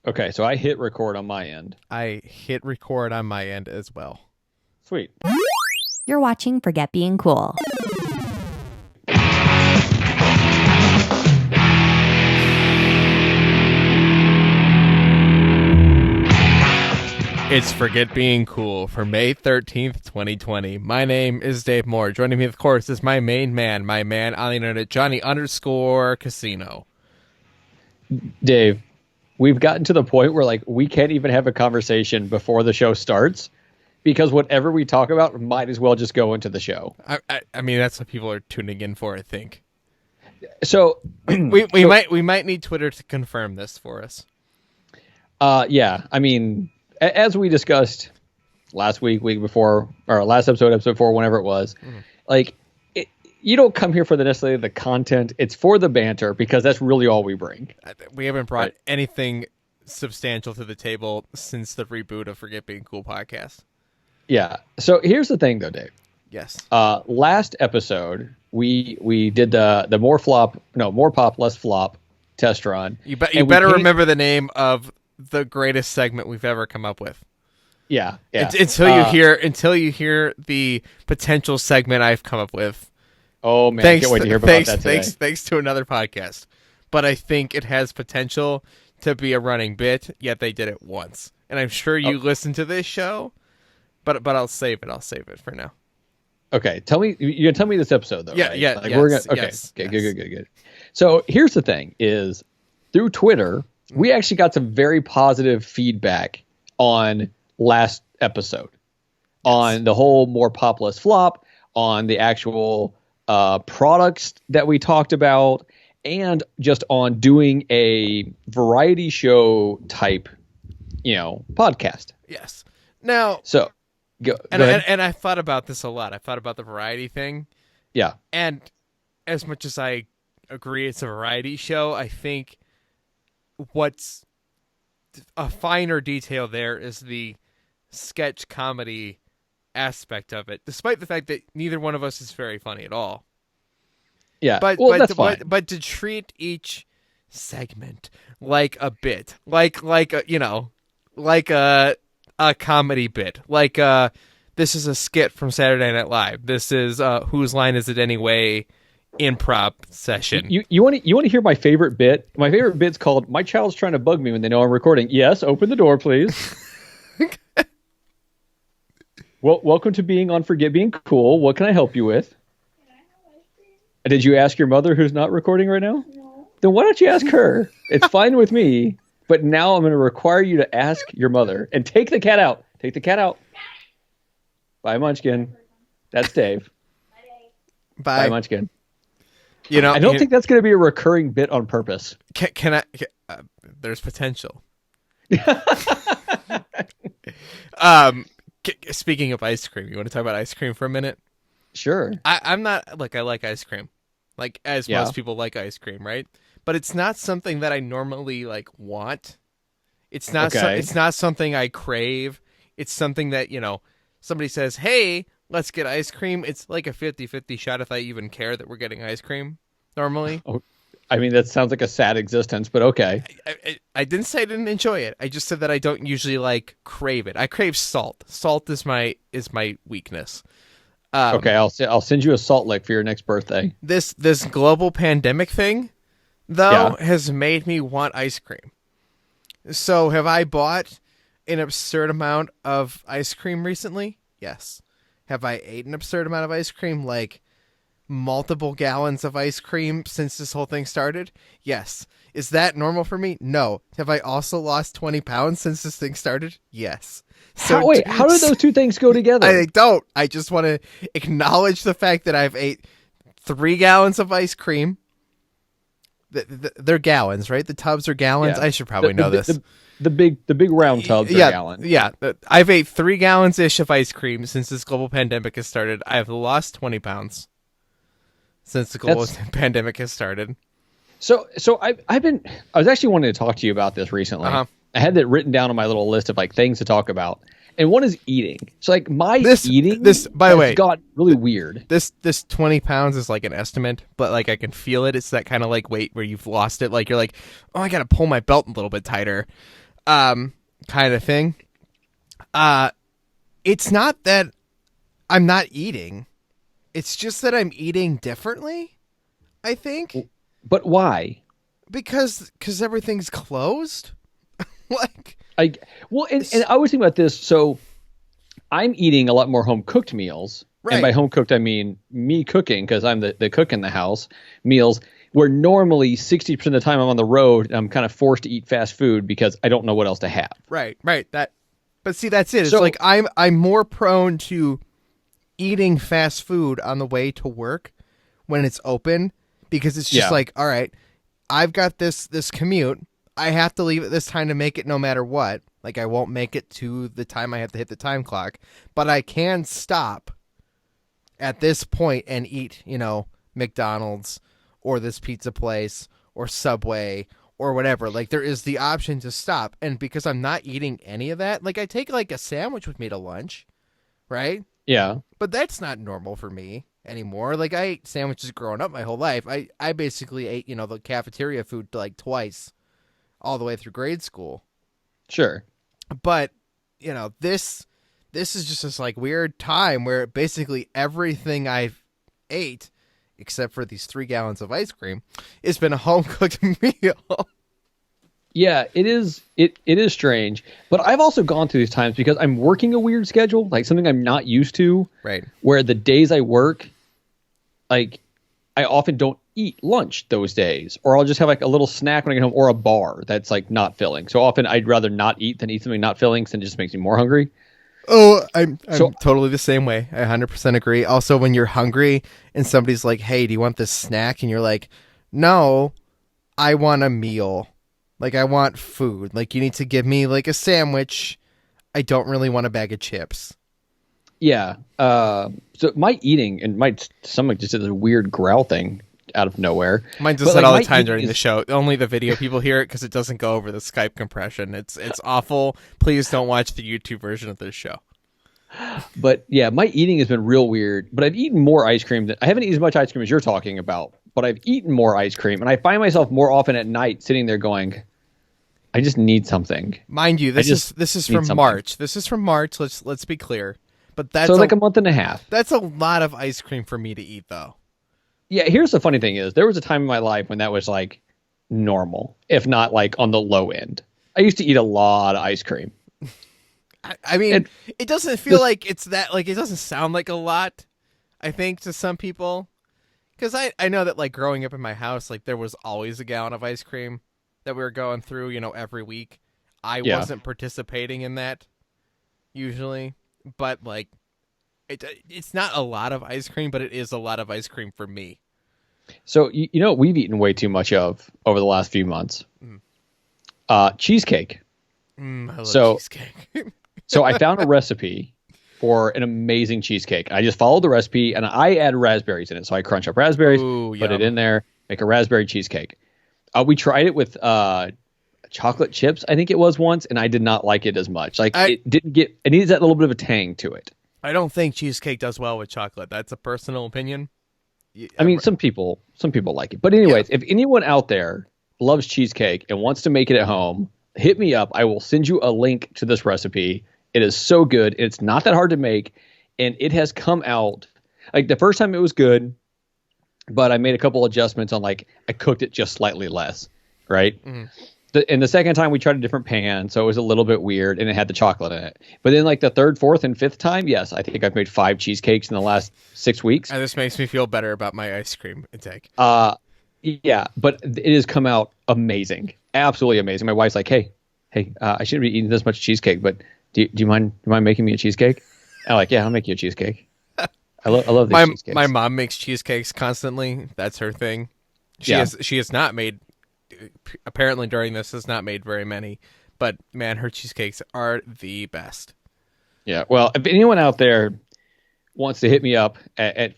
Okay, so I hit record on my end. I hit record on my end as well. Sweet. You're watching Forget Being Cool. It's Forget Being Cool for May 13th, 2020. My name is Dave Moore. Joining me, of course, is my main man on the internet, Johnny_Casino. Dave, we've gotten to the point where we can't even have a conversation before the show starts because whatever we talk about might as well just go into the show. I mean, that's what people are tuning in for, I think. So we might need Twitter to confirm this for us. Yeah, I mean, as we discussed last week before, or last episode 4, whenever it was, you don't come here for necessarily the content. It's for the banter because that's really all we bring. We haven't brought anything substantial to the table since the reboot of Forget Being Cool podcast. Yeah. So here's the thing, though, Dave. Yes. Last episode, we did the more pop, less flop test run. You better remember the name of the greatest segment we've ever come up with. Yeah. Until you hear the potential segment I've come up with. Oh man, I can't wait to hear about that today. Thanks to another podcast. But I think it has potential to be a running bit, yet they did it once. And I'm sure you listen to this show, but I'll save it. I'll save it for now. Okay, you're gonna tell me this episode though, yeah, right? Yeah, Good. So here's the thing is through Twitter, we actually got some very positive feedback on last episode, on the whole more pop, less flop, on the actual products that we talked about, and just on doing a variety show type, podcast. Yes. Now, so go and ahead. And I thought about this a lot. I thought about the variety thing. Yeah. And as much as I agree it's a variety show, I think what's a finer detail there is the sketch comedy aspect of it, despite the fact that neither one of us is very funny at all. Yeah, that's fine. But to treat each segment like a bit, like a comedy bit, this is a skit from Saturday Night Live. This is Whose Line Is It Anyway? Improv session. You want to hear my favorite bit? My favorite bit's called "My Child's Trying to Bug Me When They Know I'm Recording." Yes, open the door, please. Well, welcome to being on Forget Being Cool. What can I help you with? Did you ask your mother who's not recording right now? No. Then why don't you ask her? It's fine with me, but now I'm going to require you to ask your mother and take the cat out. Take the cat out. Bye, Munchkin. That's Dave. Bye, Munchkin. I don't think that's going to be a recurring bit on purpose. Can I? There's potential. Speaking of ice cream, you want to talk about ice cream for a minute? Sure. I'm not I like ice cream, most people like ice cream, right? But it's not something that I normally want. It's not. It's not something I crave. It's something that somebody says, "Hey, let's get ice cream." It's like a 50-50 shot if I even care that we're getting ice cream normally. Oh, I mean, that sounds like a sad existence, but okay. I didn't say I didn't enjoy it. I just said that I don't usually crave it. I crave salt. Salt is my weakness. Okay, I'll send you a salt lick for your next birthday. This global pandemic thing, though, has made me want ice cream. So have I bought an absurd amount of ice cream recently? Yes. Have I ate an absurd amount of ice cream, like multiple gallons of ice cream since this whole thing started? Yes. Is that normal for me? No. Have I also lost 20 pounds since this thing started? Yes. So how do those two things go together? I don't. I just want to acknowledge the fact that I've ate 3 gallons of ice cream. They're gallons, right? The tubs are gallons. Yeah. I should probably know this. The big round tubs are gallons. Yeah. I've ate 3 gallons-ish of ice cream since this global pandemic has started. I've lost 20 pounds since the global pandemic has started. So I was actually wanting to talk to you about this recently. Uh-huh. I had that written down on my little list of things to talk about. And one is eating. So eating by the way, got really weird. This 20 pounds is an estimate, but I can feel it. It's that kind of weight where you've lost it. You're oh, I got to pull my belt a little bit tighter. kind of thing. It's not that I'm not eating. It's just that I'm eating differently, I think. But why? Because everything's closed. Like, and I was thinking about this. So I'm eating a lot more home cooked meals. Right. And by home cooked, I mean me cooking, because I'm the cook in the house, meals where normally 60% of the time I'm on the road and I'm kind of forced to eat fast food because I don't know what else to have. Right. But see, that's it. It's like I'm more prone to eating fast food on the way to work when it's open, because it's just like, all right, I've got this commute. I have to leave at this time to make it no matter what. Like, I won't make it to the time I have to hit the time clock, but I can stop at this point and eat, McDonald's or this pizza place or Subway or whatever. Like, there is the option to stop. And because I'm not eating any of that, like, I take like a sandwich with me to lunch, right? Yeah. But that's not normal for me anymore. Like, I ate sandwiches growing up my whole life. I basically ate, the cafeteria food like twice all the way through grade school. Sure. But, this is just this like weird time where basically everything I've ate, except for these 3 gallons of ice cream, has been a home cooked meal. Yeah, it is. It is strange, but I've also gone through these times because I'm working a weird schedule, like something I'm not used to. Right. Where the days I work, like, I often don't eat lunch those days, or I'll just have like a little snack when I get home, or a bar that's like not filling. So often I'd rather not eat than eat something not filling, because it just makes me more hungry. Oh, I'm totally the same way. I 100% agree. Also, when you're hungry and somebody's like, hey, do you want this snack? And you're like, no, I want a meal. Like, I want food. Like, you need to give me like a sandwich. I don't really want a bag of chips. Yeah. So my eating and my stomach just did this weird growl thing out of nowhere. Mine does that all the time during the show. Only the video people hear it because it doesn't go over the Skype compression. It's awful. Please don't watch the YouTube version of this show. But yeah, my eating has been real weird. But I've eaten more ice cream. I haven't eaten as much ice cream as you're talking about, but I've eaten more ice cream, and I find myself more often at night sitting there going, I just need something. Mind you, this is from March. This is from March. Let's be clear. But that's like a month and a half. That's a lot of ice cream for me to eat, though. Yeah, here's the funny thing is, there was a time in my life when that was like normal, if not like on the low end. I used to eat a lot of ice cream. I mean, it doesn't feel like it's that, like, it doesn't sound like a lot, I think, to some people. Because I know that, like, growing up in my house, like, there was always a gallon of ice cream that we were going through, every week. I wasn't participating in that, usually. But, like, it's not a lot of ice cream, but it is a lot of ice cream for me. So, what we've eaten way too much of over the last few months? Cheesecake. I love cheesecake. So I found a recipe for an amazing cheesecake. I just followed the recipe, and I add raspberries in it. So I crunch up raspberries, put it in there, make a raspberry cheesecake. We tried it with chocolate chips, I think it was once, and I did not like it as much. Like, it needs that little bit of a tang to it. I don't think cheesecake does well with chocolate. That's a personal opinion. I mean, some people like it. But anyways, if anyone out there loves cheesecake and wants to make it at home, hit me up. I will send you a link to this recipe. It is so good. It's not that hard to make, and it has come out. Like, the first time it was good, but I made a couple adjustments on, like, I cooked it just slightly less, right? Mm-hmm. And the second time we tried a different pan, so it was a little bit weird, and it had the chocolate in it. But then, like, the third, fourth, and fifth time, yes, I think I've made 5 cheesecakes in the last 6 weeks. And this makes me feel better about my ice cream intake. Yeah, but it has come out amazing, absolutely amazing. My wife's like, hey, I shouldn't be eating this much cheesecake, but do you mind making me a cheesecake? I'm like, yeah, I'll make you a cheesecake. I love these cheesecakes. My mom makes cheesecakes constantly. That's her thing. She has not made. Apparently during this has not made very many, but man, her cheesecakes are the best. Yeah, well, if anyone out there wants to hit me up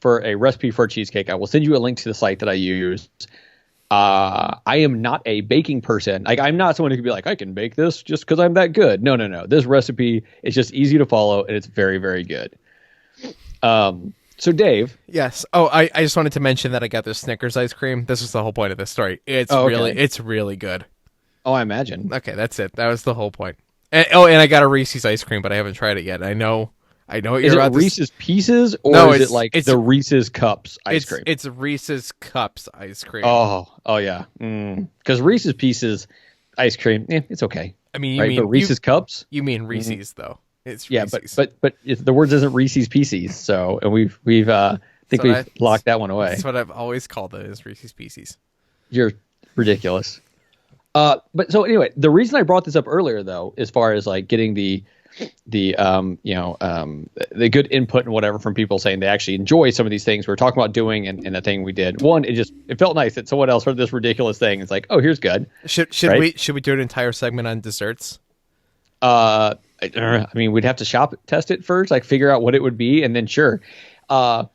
for a recipe for a cheesecake, I will send you a link to the site that I use. I am not a baking person. Like, I'm not someone who can be like, I can bake this just because I'm that good. No. This recipe is just easy to follow, and it's very, very good. So Dave. Yes. Oh, I just wanted to mention that I got this Snickers ice cream. This is the whole point of this story. It's really good. Oh, I imagine. Okay, that's it. That was the whole point. And I got a Reese's ice cream, but I haven't tried it yet. I know what you're Is it about Reese's Pieces or No, is it like it's the Reese's Cups ice cream? It's Reese's Cups ice cream. Oh yeah. Because Reese's Pieces ice cream, it's okay. I mean, but Reese's Cups? You mean Reese's though? It's yeah, Reese's. but the words isn't Reese's Pieces. So, and we've locked that one away. That's what I've always called it, is Reese's Pieces. You're ridiculous. But so anyway, the reason I brought this up earlier, though, as far as like getting the good input and whatever from people saying they actually enjoy some of these things we're talking about doing and the thing we did. One, it felt nice that someone else heard this ridiculous thing. It's like, oh, here's good. Should we do an entire segment on desserts? I mean, we'd have to test it first, like figure out what it would be, and then sure. So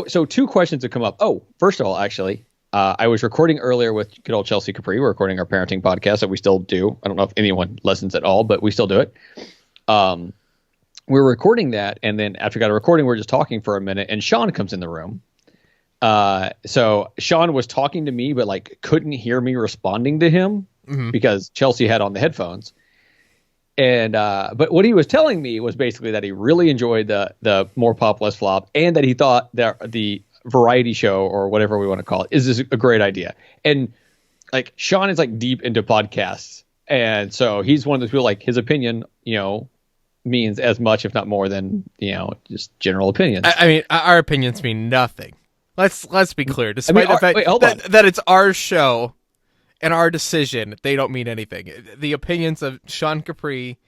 two questions have come up. Oh, first of all, actually, I was recording earlier with good old Chelsea Capri. We're recording our parenting podcast that we still do. I don't know if anyone listens at all, but we still do it. We're recording that, and then after we got a recording, we're just talking for a minute, and Sean comes in the room. So Sean was talking to me, but like couldn't hear me responding to him because Chelsea had on the headphones. And but what he was telling me was basically that he really enjoyed the More Pop Less Flop, and that he thought that the variety show, or whatever we want to call it, is a great idea. And like Sean is like deep into podcasts, and so he's one of those people, like his opinion, means as much, if not more, than just general opinions. I mean, our opinions mean nothing. Let's be clear. Despite the fact that it's our show and our decision, they don't mean anything. The opinions of Sean Capri,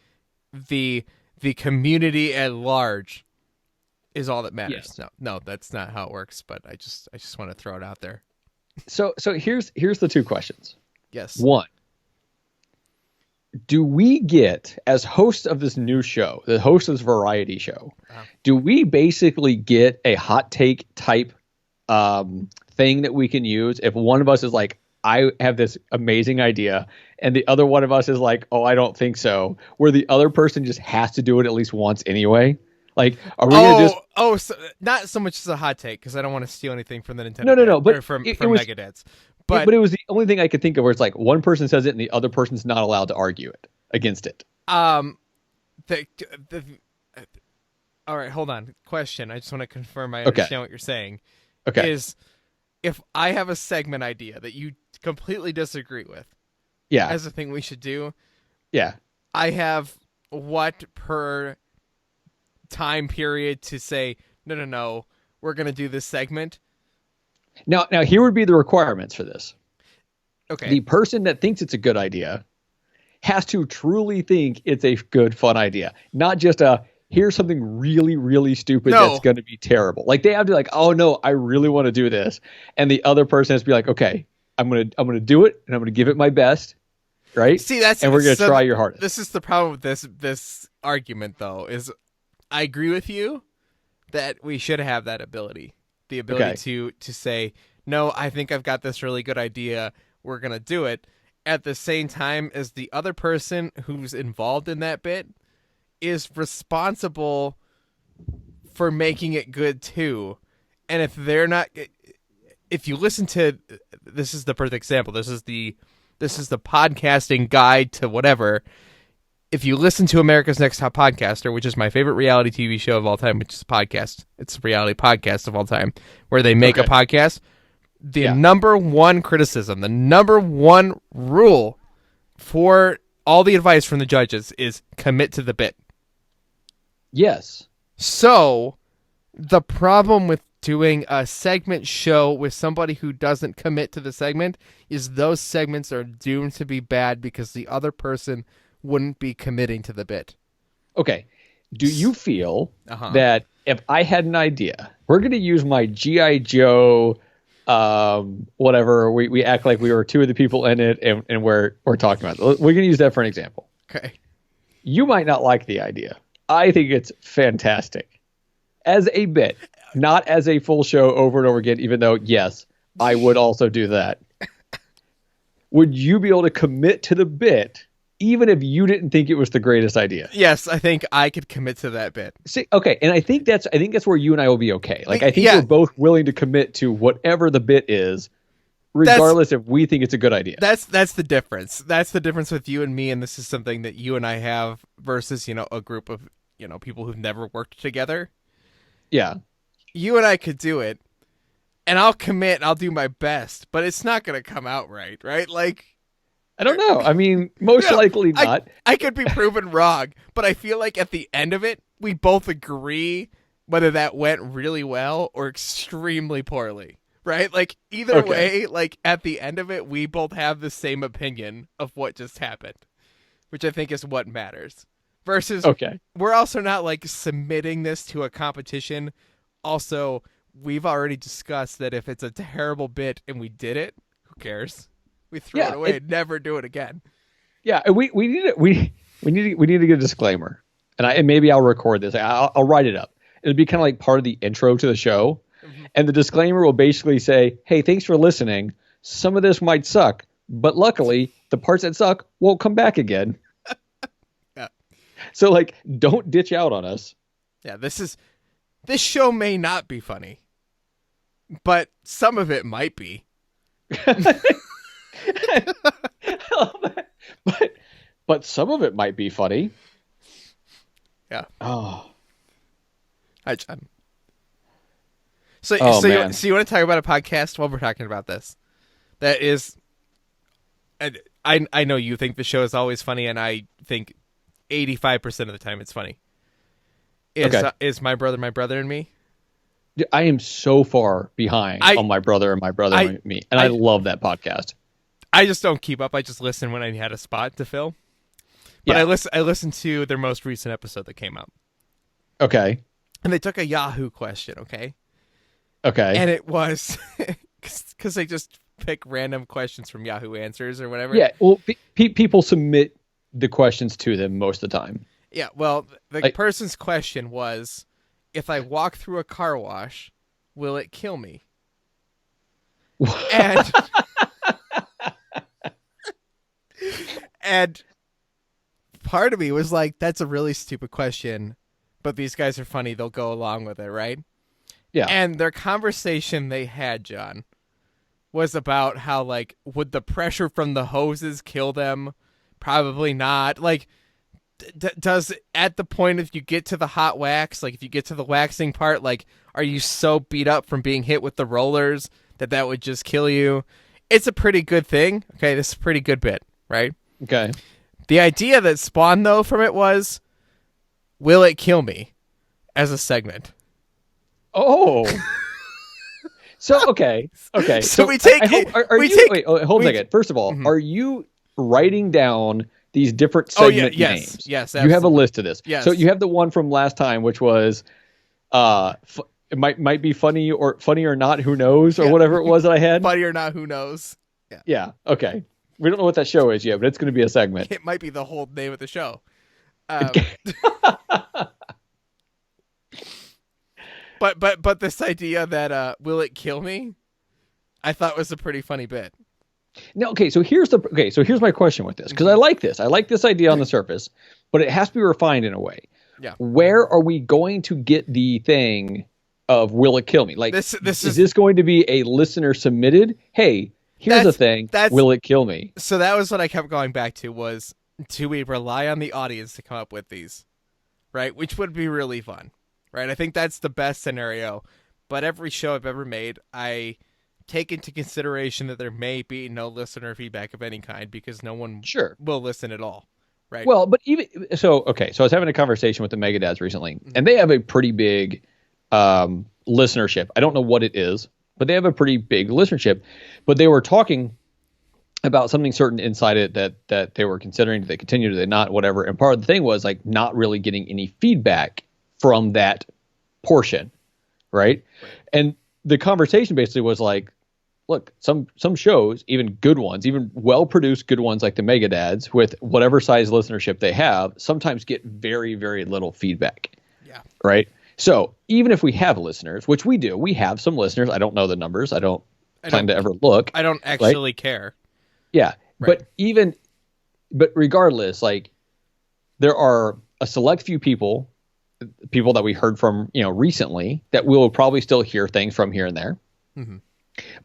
the community at large, is all that matters. Yes. No, that's not how it works. But I just want to throw it out there. So here's the two questions. Yes. One, do we get, as hosts of this new show, the host of this variety show, do we basically get a hot take type thing that we can use if one of us is like, I have this amazing idea, and the other one of us is like, oh, I don't think so, where the other person just has to do it at least once anyway? Like, are we going to just... so not so much as a hot take, because I don't want to steal anything from the Nintendo. No, but from it was, Megadeths. But it was the only thing I could think of where it's like one person says it and the other person's not allowed to argue it against it. All right, hold on. Question. I just want to confirm I understand what you're saying. Okay. Is if I have a segment idea that you completely disagree with, as a thing we should do, I have what per time period to say, no, we're going to do this segment? Now here would be the requirements for this. Okay. The person that thinks it's a good idea has to truly think it's a good, fun idea. Not just here's something really, really stupid that's going to be terrible. Like they have to like, oh no, I really want to do this. And the other person has to be like, okay, I'm going to do it, and I'm going to give it my best. Right? See, and we're going to try your hardest. This is the problem with this argument, though, is I agree with you that we should have that ability. The ability to say, no, I think I've got this really good idea, we're going to do it, at the same time as the other person who's involved in that bit is responsible for making it good too. And if they're not... If you listen to... This is the perfect example. This is the podcasting guide to whatever. If you listen to America's Next Top Podcaster, which is my favorite reality TV show of all time, which is a podcast. It's a reality podcast of all time, where they make a podcast. The number one criticism, the number one rule for all the advice from the judges is commit to the bit. Yes. So the problem with doing a segment show with somebody who doesn't commit to the segment is those segments are doomed to be bad because the other person wouldn't be committing to the bit. Okay. Do you feel that if I had an idea, we're going to use my G.I. Joe, whatever, we act like we were two of the people in it and we're talking about it. We're going to use that for an example. Okay. You might not like the idea. I think it's fantastic. As a bit, not as a full show over and over again, even though, yes, I would also do that. Would you be able to commit to the bit even if you didn't think it was the greatest idea? Yes, I think I could commit to that bit. See, okay, and I think that's where you and I will be okay. Like, I think we're both willing to commit to whatever the bit is regardless if we think it's a good idea. That's the difference. That's the difference with you and me, and this is something that you and I have versus, a group of, people who've never worked together. Yeah. You and I could do it, and I'll commit, and I'll do my best, but it's not going to come out right? Like, I don't know. I mean, most likely not. I could be proven wrong, but I feel like at the end of it, we both agree whether that went really well or extremely poorly, right? Like, either way, like, at the end of it, we both have the same opinion of what just happened, which I think is what matters. Versus, we're also not, like, submitting this to a competition. Also, we've already discussed that if it's a terrible bit and we did it, who cares? We throw it away and never do it again. Yeah, we need it. We need to get a disclaimer, and maybe I'll record this. I'll write it up. It'll be kind of like part of the intro to the show, and the disclaimer will basically say, "Hey, thanks for listening. Some of this might suck, but luckily the parts that suck won't come back again." Yeah. So like, don't ditch out on us. Yeah, this show may not be funny, but some of it might be. but some of it might be funny. Yeah. Oh. Hi, John. So you want to talk about a podcast while we're talking about this? That is, I know you think the show is always funny, and I think 85% of the time it's funny. Is My Brother and Me? I am so far behind on My Brother and Me, and I love that podcast. I just don't keep up. I just listen when I had a spot to fill. But I listened to their most recent episode that came out. Okay. And they took a Yahoo question, okay? Okay. And it was because they just pick random questions from Yahoo Answers or whatever. Yeah, well, people submit the questions to them most of the time. Yeah, well, the person's question was, if I walk through a car wash, will it kill me? And and part of me was like, that's a really stupid question, but these guys are funny. They'll go along with it, right? Yeah. And their conversation they had, John, was about how, like, would the pressure from the hoses kill them? Probably not. Like, does at the point if you get to the hot wax, like if you get to the waxing part, like, are you so beat up from being hit with the rollers that would just kill you? It's a pretty good thing. Okay, this is a pretty good bit, right? Okay. The idea that spawned, though, from it was, will it kill me? As a segment. Oh. So, okay. So we take... Wait, hold a second. First of all, are you writing down these different segment names? Yes, absolutely. You have a list of this. Yes. So you have the one from last time, which was... it might be funny or not, who knows, or whatever it was that I had. Funny or not, who knows. Yeah, okay. We don't know what that show is yet, but it's going to be a segment. It might be the whole name of the show. But this idea that will it kill me, I thought was a pretty funny bit. No, okay, so here's my question with this, because I like this. I like this idea on the surface, but it has to be refined in a way. Yeah. Where are we going to get the thing of will it kill me? Like, is this going to be a listener submitted? Hey, here's the thing. Will it kill me? So that was what I kept going back to was, do we rely on the audience to come up with these? Right? Which would be really fun. Right? I think that's the best scenario. But every show I've ever made, I take into consideration that there may be no listener feedback of any kind because no one will listen at all. Right. Well, but even so, okay. So I was having a conversation with the Megadads recently, and they have a pretty big listenership. I don't know what it is, but they have a pretty big listenership. But they were talking about something certain inside it that they were considering. Do they continue? Do they not? Whatever. And part of the thing was like not really getting any feedback from that portion, right? And the conversation basically was like, look, some shows, even good ones, even well-produced good ones like the Megadads with whatever size listenership they have, sometimes get very, very little feedback. Yeah. Right? So even if we have listeners, which we do, we have some listeners. I don't know the numbers. I don't plan to ever look. I don't actually care. Yeah. Right. But regardless, like there are a select few people that we heard from, recently that we'll probably still hear things from here and there. Mm-hmm.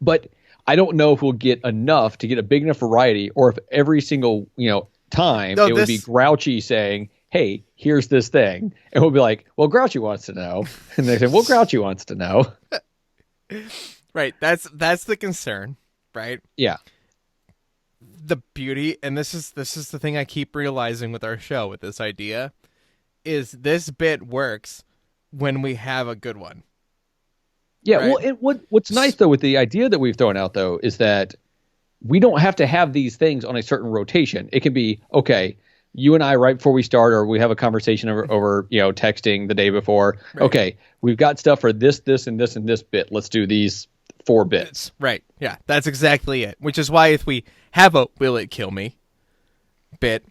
But I don't know if we'll get enough to get a big enough variety, or if every single, time it would be Grouchy saying, hey, here's this thing. And we'll be like, well, Grouchy wants to know. And they say, well, Grouchy wants to know. Right. That's the concern, right? Yeah. The beauty, and this is the thing I keep realizing with our show, with this idea, is this bit works when we have a good one. Yeah, right? Well, what's nice, though, with the idea that we've thrown out, though, is that we don't have to have these things on a certain rotation. It can be, okay, you and I, right before we start, or we have a conversation over texting the day before. Right. Okay, we've got stuff for this, and this, and this bit. Let's do these 4 bits. Right, yeah, that's exactly it. Which is why if we have a Will It Kill Me bit,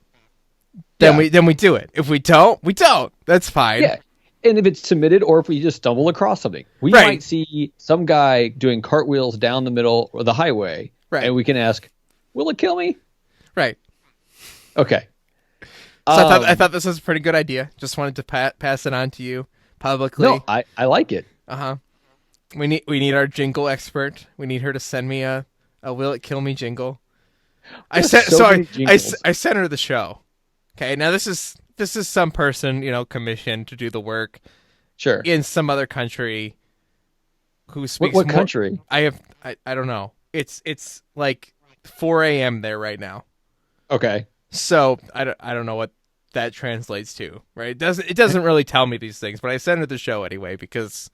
then we do it. If we don't, we don't. That's fine. Yeah. And if it's submitted, or if we just stumble across something, we might see some guy doing cartwheels down the middle of the highway, and we can ask, will it kill me? Right. Okay. So I thought this was a pretty good idea. Just wanted to pass it on to you publicly. No, I like it. Uh-huh. We need our jingle expert. We need her to send me a Will It Kill Me jingle. I sent her the show. Okay, now this is some person, commissioned to do the work. Sure. In some other country who speaks what country? I don't know. It's like 4 a.m. there right now. Okay. So I don't know what that translates to, right? It doesn't really tell me these things, but I sent her the show anyway because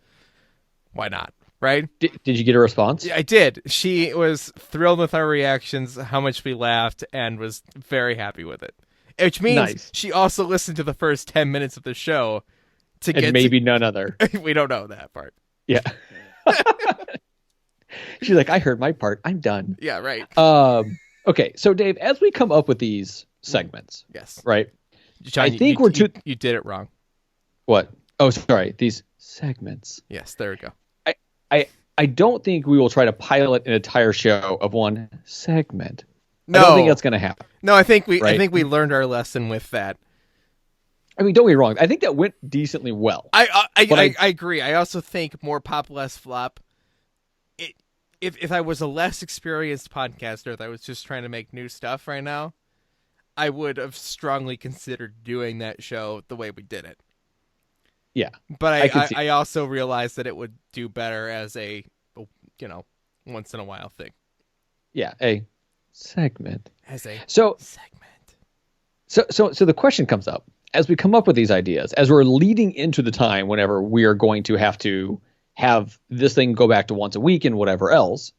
why not, right? Did you get a response? Yeah, I did. She was thrilled with our reactions, how much we laughed, and was very happy with it. Which means she also listened to the first 10 minutes of the show none other. We don't know that part. Yeah. She's like, I heard my part. I'm done. Yeah, right. Okay, so Dave, as we come up with these segments, yes, right? John, I think we're too. You did it wrong. What? Oh, sorry. These segments. Yes, there we go. I don't think we will try to pilot an entire show of one segment. No, I don't think that's going to happen. No, I think we learned our lesson with that. I mean, don't get me wrong. I think that went decently well. I agree. I also think more pop, less flop. If I was a less experienced podcaster that was just trying to make new stuff right now, I would have strongly considered doing that show the way we did it. Yeah. But I also realized that it would do better as a, once in a while thing. Yeah, a segment. Segment. So the question comes up as we come up with these ideas, as we're leading into the time whenever we are going to have this thing go back to once a week and whatever else.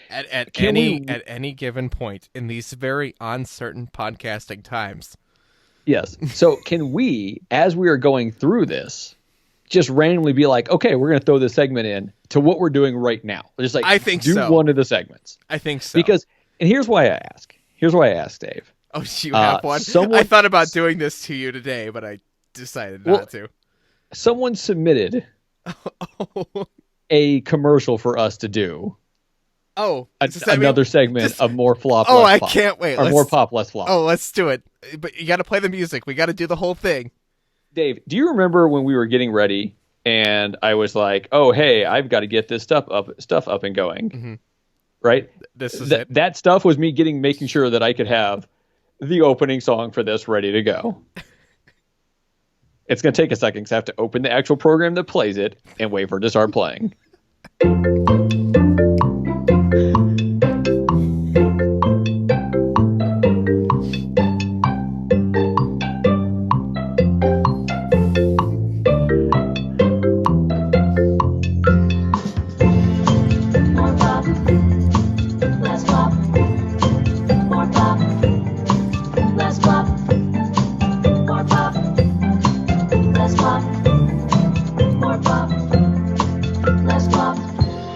At any given point in these very uncertain podcasting times. Yes. So can we, as we are going through this, just randomly be like, okay, we're going to throw this segment in to what we're doing right now? Just like, I think do one of the segments. I think so. And here's why I ask. Here's why I asked Dave. Oh, you have one? I thought about doing this to you today, but I decided not to. Someone submitted a commercial for us to do. Oh, another segment of more flop. Oh, less I flop, can't wait. Or more pop, less flop. Oh, let's do it. But you got to play the music. We got to do the whole thing. Dave, do you remember when we were getting ready and I was like, "Oh, hey, I've got to get this stuff up and going." Mm-hmm. Right? This is it. That stuff was me making sure that I could have the opening song for this ready to go. It's going to take a second because I have to open the actual program that plays it and wait for it to start playing.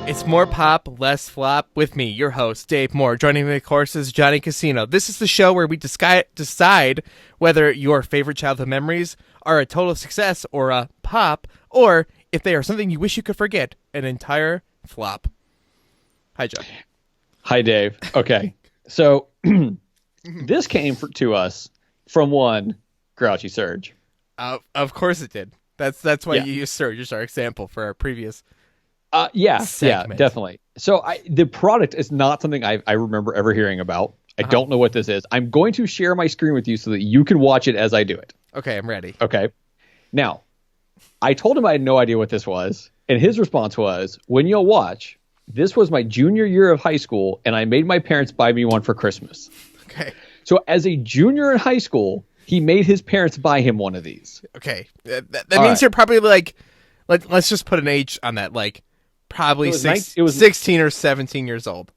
It's More Pop, Less Flop with me, your host, Dave Moore. Joining me, of course, is Johnny Casino. This is the show where we decide whether your favorite childhood memories are a total success or a pop, or if they are something you wish you could forget, an entire flop. Hi, John. Hi, Dave. Okay. So this came to us from one Grouchy Surge. Of course it did. That's why you used Surge as our example for our previous yeah, segment. Definitely. So the product is not something I remember ever hearing about. I don't know what this is. I'm going to share my screen with you so that you can watch it as I do it. Okay, I'm ready. Okay. Now, I told him I had no idea what this was, and his response was, when you'll watch, this was my junior year of high school, and I made my parents buy me one for Christmas. Okay. So as a junior in high school, he made his parents buy him one of these. Okay. That means you're probably like, let's just put an age on that, like probably 16 or 17 years old.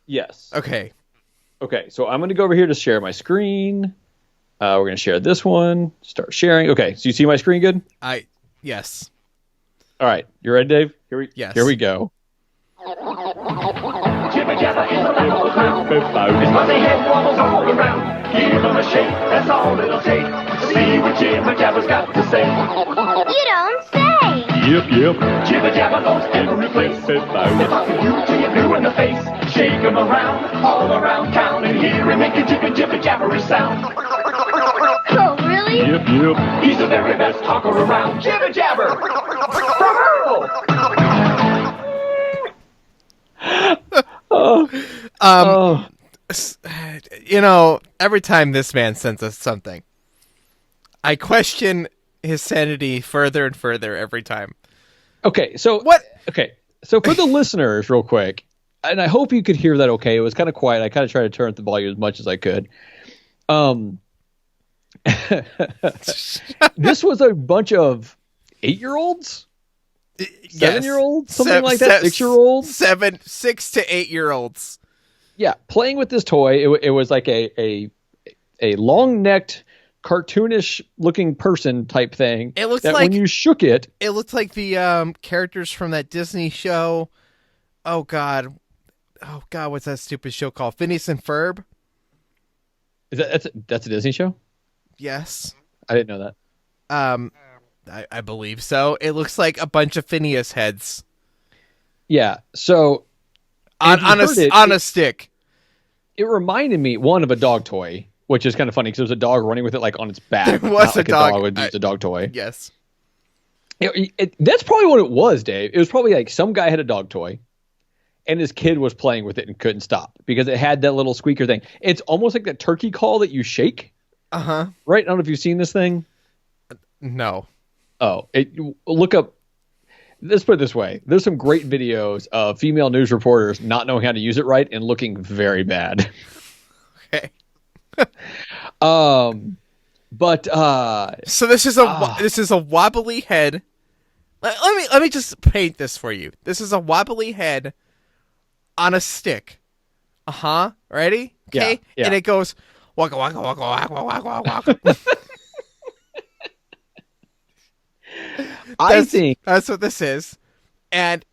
Yes. Okay. Okay, so I'm going to go over here to share my screen. We're going to share this one. Start sharing. Okay, so you see my screen good? Yes. All right, you ready, Dave? Here we go. Jibber jabber is a little clown. His fuzzy head wobbles all around. Give him a shake, that's all it'll take. See what Jibber jabber's got to say. You don't say. Yep. Jibber jabber knows every place. If I can do to you blue in the face, shake him around, all around town, and hear him make a jibber jabbery sound. Oh, really? Yep. He's the very best talker around. Jibber jabber. You know, every time this man sends us something, I question his sanity further and further every time. Okay, so what? Okay, so for the listeners, real quick, and I hope you could hear that. Okay, it was kind of quiet. I kind of tried to turn up the volume as much as I could. This was a bunch of 8-year-olds. 7-year-olds, something like that. 6-year-olds, 6 to 8-year-olds. Yeah, playing with this toy. It was like a long-necked, cartoonish looking person type thing. It looks that like when you shook it, it looked like the characters from that Disney show. Oh God, what's that stupid show called? Phineas and Ferb. That's a Disney show? Yes, I didn't know that. I believe so. It looks like a bunch of Phineas heads. Yeah. So on a stick. It reminded me of a dog toy, which is kind of funny because there was a dog running with it like on its back. There was like a dog would use a dog toy. Yes. That's probably what it was, Dave. It was probably like some guy had a dog toy, and his kid was playing with it and couldn't stop because it had that little squeaker thing. It's almost like that turkey call that you shake. Uh-huh. Right? I don't know if you've seen this thing. No. Oh, look up. Let's put it this way. There's some great videos of female news reporters not knowing how to use it right and looking very bad. Okay. But so this is a wobbly head. Let me just paint this for you. This is a wobbly head on a stick. Ready? Okay. Yeah. And it goes waka waka waka waka waka waka. I think that's what this is, and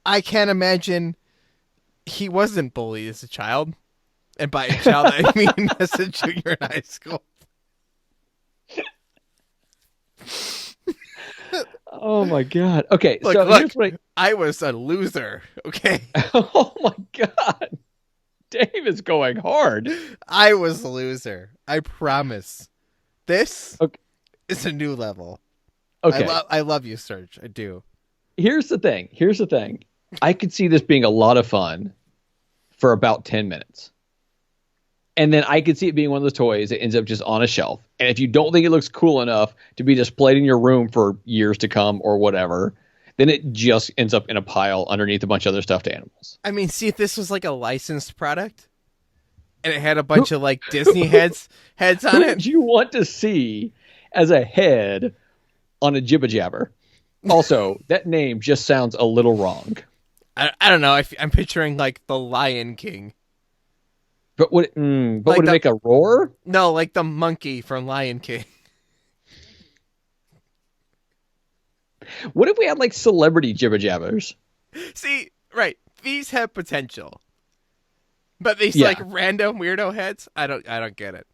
I can't imagine he wasn't bullied as a child, and by a child I mean as a junior in high school. Oh my God! Okay, look, here's what I was a loser. Okay. Oh my God, Dave is going hard. I was a loser. I promise. This is a new level. Okay. I love you, Serge. I do. Here's the thing. I could see this being a lot of fun for about 10 minutes. And then I could see it being one of those toys that ends up just on a shelf. And if you don't think it looks cool enough to be displayed in your room for years to come or whatever, then it just ends up in a pile underneath a bunch of other stuffed animals. I mean, see, if this was like a licensed product and it had a bunch of like Disney heads on it. Who would you want to see as a head on a jibber jabber? Also, that name just sounds a little wrong. I don't know. I'm picturing like the Lion King. But would it make a roar? No, like the monkey from Lion King. What if we had like celebrity jibber jabbers? See, right. These have potential. But these like random weirdo heads, I don't get it.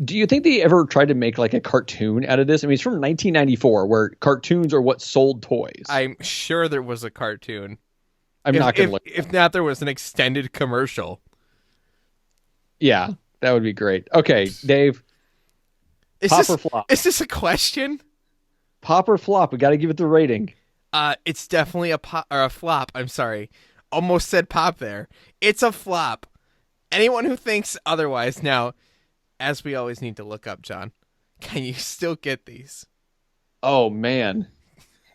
Do you think they ever tried to make like a cartoon out of this? I mean, it's from 1994, where cartoons are what sold toys. I'm sure there was a cartoon. I'm not going to look. If not, there was an extended commercial. Yeah, that would be great. Okay, Dave. Pop or flop? Is this a question? Pop or flop? We got to give it the rating. It's definitely a pop or a flop. I'm sorry. Almost said pop there. It's a flop. Anyone who thinks otherwise now, as we always need to look up, John, can you still get these? Oh man.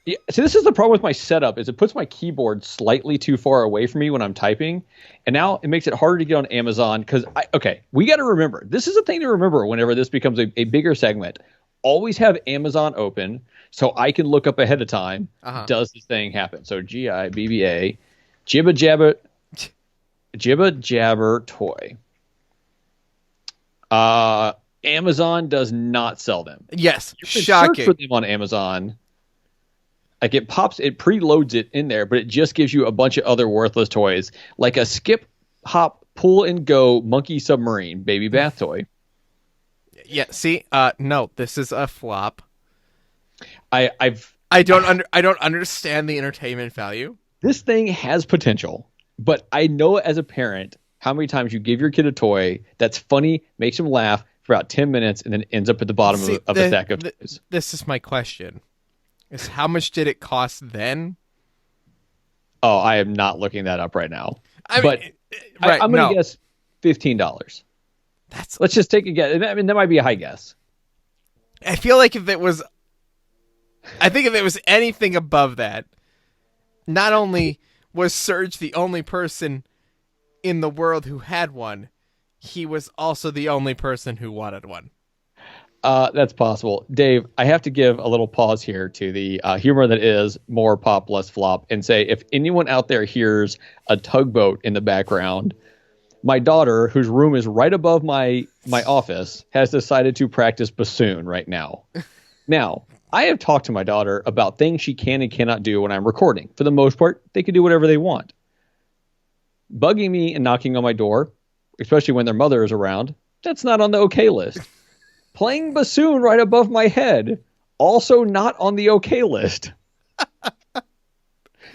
Yeah, so this is the problem with my setup is it puts my keyboard slightly too far away from me when I'm typing. And now it makes it harder to get on Amazon because we got to remember, this is a thing to remember whenever this becomes a bigger segment. Always have Amazon open so I can look up ahead of time. Does this thing happen? So GIBBA, Jibba Jabber toy. Amazon does not sell them. Yes, You can shocking. search for them on Amazon. Like it preloads it in there, but it just gives you a bunch of other worthless toys, like a skip, hop, pull and go monkey submarine baby bath toy. Yeah, see, no, this is a flop. I don't understand the entertainment value. This thing has potential, but I know as a parent how many times you give your kid a toy that's funny, makes them laugh for about 10 minutes, and then ends up at the bottom of a stack of toys. This is my question. Is how much did it cost then? Oh, I am not looking that up right now. I'm going to guess $15. Let's just take a guess. I mean, that might be a high guess. I feel like if it was anything above that, not only was Serge the only person in the world who had one, he was also the only person who wanted one. That's possible. Dave, I have to give a little pause here to the humor that is more pop, less flop, and say if anyone out there hears a tugboat in the background, my daughter, whose room is right above my office, has decided to practice bassoon right now. Now, I have talked to my daughter about things she can and cannot do when I'm recording. For the most part, they can do whatever they want. Bugging me and knocking on my door, especially when their mother is around, that's not on the okay list. Playing bassoon right above my head, also not on the okay list.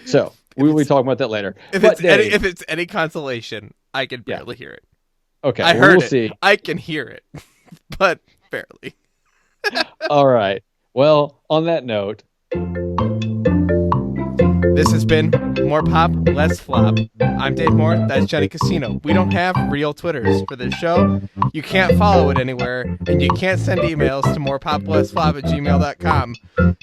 So, we will be talking about that later. If it's any consolation, I can barely hear it. Okay, I heard we'll it. See. I can hear it, but barely. All right. Well, on that note, this has been More Pop, Less Flop. I'm Dave Moore. That's Johnny Casino. We don't have real Twitters for this show. You can't follow it anywhere, and you can't send emails to morepoplessflop@gmail.com.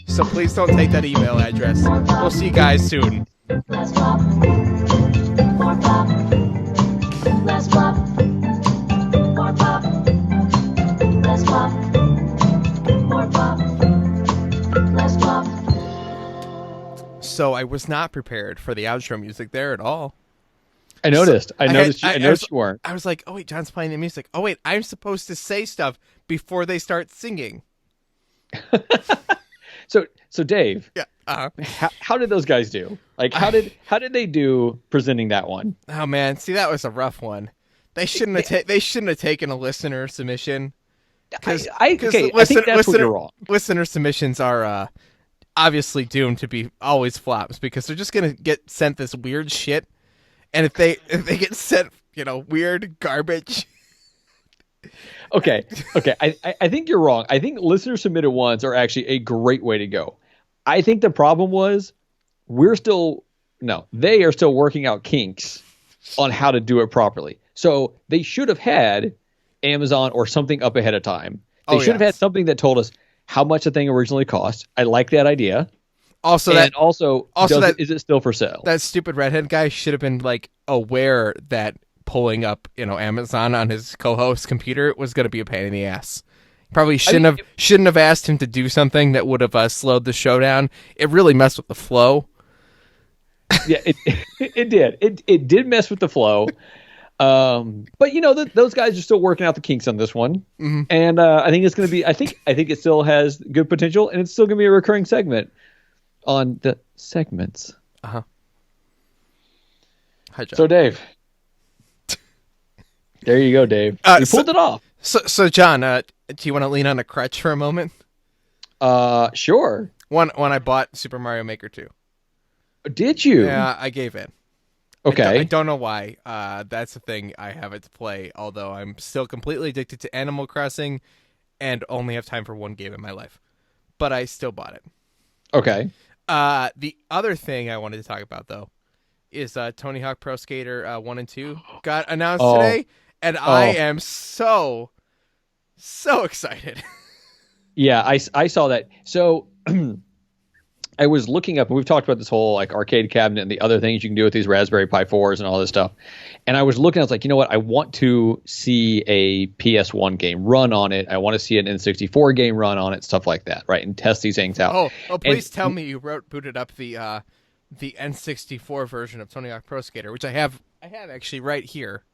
So please don't take that email address. We'll see you guys soon. Less flop, more pop, less flop, more pop, less flop, more pop, less flop. So I was not prepared for the outro music there at all. I noticed. I noticed you weren't. I was like, oh wait, John's playing the music. Oh wait, I'm supposed to say stuff before they start singing. So Dave, yeah. How did those guys do? Like, how did they do presenting that one? Oh man, see, that was a rough one. They shouldn't have taken a listener submission. I think that's what you're wrong. Listener submissions are obviously doomed to be always flops because they're just gonna get sent this weird shit, and if they get sent weird garbage. Okay. I think you're wrong. I think listener submitted ones are actually a great way to go. I think the problem was they are still working out kinks on how to do it properly. So they should have had Amazon or something up ahead of time. They should have had something that told us how much the thing originally cost. I like that idea. Also, is it still for sale? That stupid redhead guy should have been aware that pulling up Amazon on his co-host's computer was going to be a pain in the ass. Probably shouldn't have asked him to do something that would have slowed the show down. It really messed with the flow. Yeah, it did. It did mess with the flow. But those guys are still working out the kinks on this one, and I think it's going to be. I think it still has good potential, and it's still going to be a recurring segment on the segments. Hi, John. So Dave, there you go, Dave. You pulled it off. So John, do you want to lean on a crutch for a moment? Sure. When I bought Super Mario Maker 2. Did you? Yeah, I gave in. Okay. I don't know why. That's the thing I have it to play, although I'm still completely addicted to Animal Crossing and only have time for one game in my life. But I still bought it. Okay. The other thing I wanted to talk about though is Tony Hawk Pro Skater 1 and 2 got announced today, and I am so excited. Yeah, I saw that. So I was looking up, and we've talked about this whole like arcade cabinet and the other things you can do with these Raspberry Pi 4s and all this stuff. And I was looking, I was like, you know what? I want to see a PS1 game run on it. I want to see an N64 game run on it, stuff like that, right? And test these things out. Oh, please tell me you booted up the N64 version of Tony Hawk Pro Skater, which I have actually right here.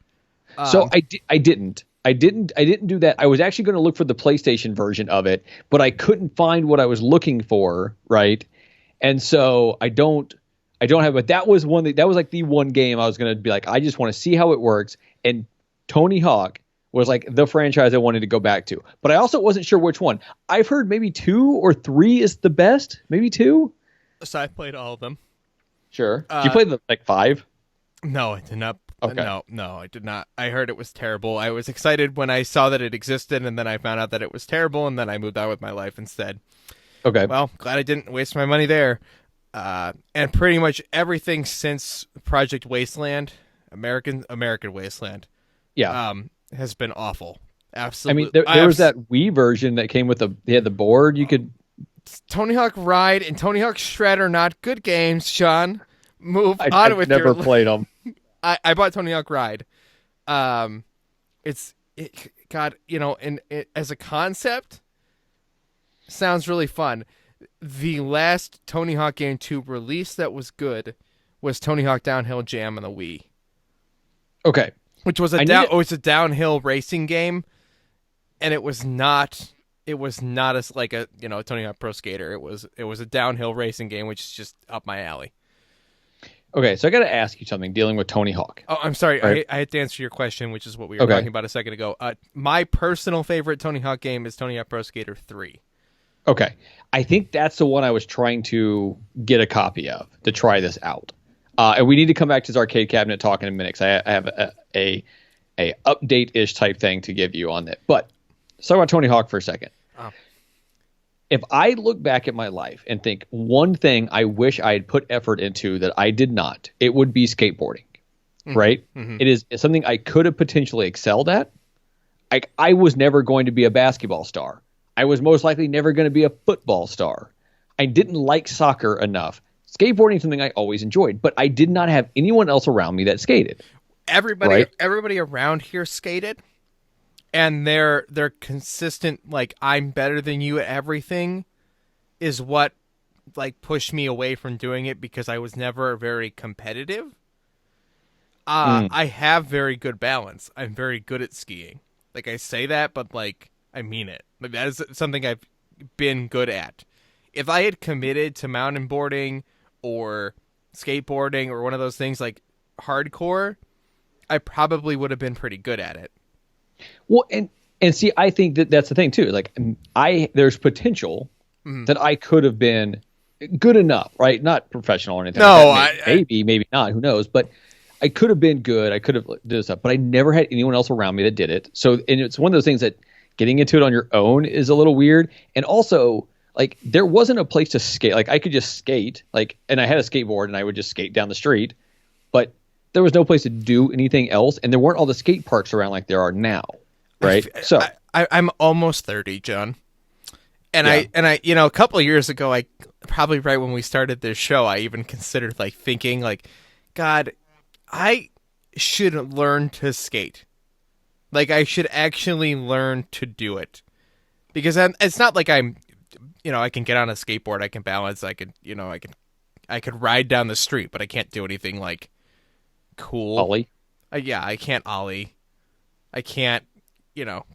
So I didn't do that. I was actually going to look for the PlayStation version of it, but I couldn't find what I was looking for, right? And so I don't have, but that was that was like the one game I was going to be like, I just want to see how it works. And Tony Hawk was like the franchise I wanted to go back to, but I also wasn't sure which one. I've heard maybe 2 or 3 is the best, maybe 2. So I played all of them. Sure. Did you play the like 5? No, I did not. Okay. No, I did not. I heard it was terrible. I was excited when I saw that it existed, and then I found out that it was terrible, and then I moved on with my life instead. Okay. Well, glad I didn't waste my money there. And pretty much everything since Project Wasteland, American Wasteland, has been awful. Absolutely. I mean, there was that Wii version that came with the board. You could. Tony Hawk Ride and Tony Hawk Shred are not good games, Sean. Move on with your... I've never played them. I bought Tony Hawk Ride. God, as a concept, sounds really fun. The last Tony Hawk game to release that was good was Tony Hawk Downhill Jam on the Wii. Okay. Which was a downhill racing game, and it was not as like a Tony Hawk Pro Skater. It was a downhill racing game, which is just up my alley. Okay, so I got to ask you something dealing with Tony Hawk. Oh, I'm sorry. Right. I had to answer your question, which is what we were talking about a second ago. My personal favorite Tony Hawk game is Tony Hawk Pro Skater 3. Okay. I think that's the one I was trying to get a copy of to try this out. And we need to come back to this arcade cabinet talk in a minute, because I have a update-ish type thing to give you on it. But let's talk about Tony Hawk for a second. Oh. If I look back at my life and think one thing I wish I had put effort into that I did not, it would be skateboarding, right? Mm-hmm. It's something I could have potentially excelled at. I was never going to be a basketball star. I was most likely never going to be a football star. I didn't like soccer enough. Skateboarding is something I always enjoyed, but I did not have anyone else around me that skated. Everybody around here skated. And their consistent, like, I'm better than you at everything is what, like, pushed me away from doing it, because I was never very competitive. I have very good balance. I'm very good at skiing. Like, I say that, but, like, I mean it. Like, that is something I've been good at. If I had committed to mountain boarding or skateboarding or one of those things, like, hardcore, I probably would have been pretty good at it. Well, and see, I think that's the thing too. Like, there's potential that I could have been good enough, right? Not professional or anything. No, like that. Maybe not. Who knows? But I could have been good. I could have did stuff, but I never had anyone else around me that did it. So, and it's one of those things that getting into it on your own is a little weird. And also, like, there wasn't a place to skate. Like, I could just skate, like, and I had a skateboard and I would just skate down the street, but there was no place to do anything else, and there weren't all the skate parks around like there are now, right? I'm almost 30, John, and yeah. I a couple of years ago, I probably right when we started this show, I even considered like thinking like, God, I should learn to skate. Like, I should actually learn to do it, because it's not like I can get on a skateboard, I can balance, I could ride down the street, but I can't do anything like cool. Ollie? Yeah, I can't ollie. I can't,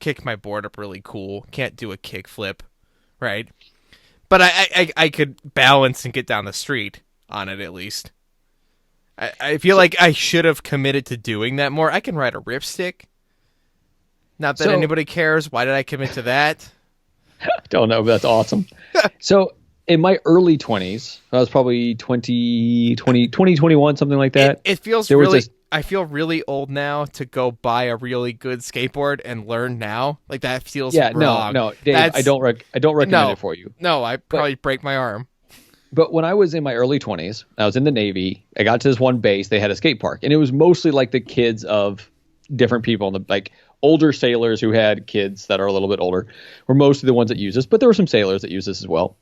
kick my board up really cool. Can't do a kick flip, right? But I could balance and get down the street on it at least. I feel like I should have committed to doing that more. I can ride a ripstick. Not that anybody cares. Why did I commit to that? Don't know, but that's awesome. So in my early 20s, I was probably 2021, something like that. It feels really... I feel really old now to go buy a really good skateboard and learn now. Like, that feels wrong. No, Dave, I don't recommend it for you. No, I probably break my arm. But when I was in my early 20s, I was in the Navy. I got to this one base. They had a skate park, and it was mostly like the kids of different people, like older sailors who had kids that are a little bit older were mostly the ones that use this. But there were some sailors that use this as well.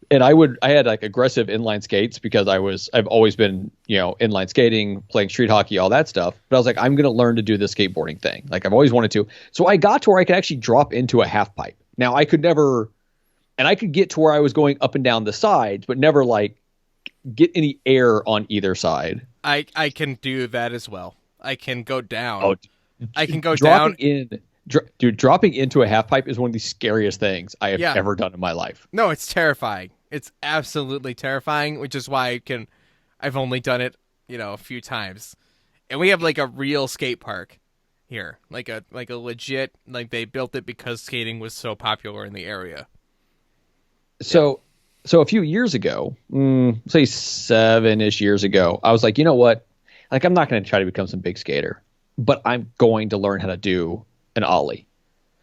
And I had like aggressive inline skates because I've always been, inline skating, playing street hockey, all that stuff. But I was like, I'm going to learn to do the skateboarding thing. Like I've always wanted to. So I got to where I could actually drop into a half pipe. Now I could get to where I was going up and down the sides, but never like get any air on either side. I can do that as well. I can go down. Oh, I can go dropping down. Dude, dropping into a half pipe is one of the scariest things I have ever done in my life. No, it's terrifying. It's absolutely terrifying, which is why I've only done it, a few times. And we have like a real skate park here, like a legit, like they built it because skating was so popular in the area. So a few years ago, say 7-ish years ago, I was like, you know what? Like, I'm not going to try to become some big skater, but I'm going to learn how to do an ollie.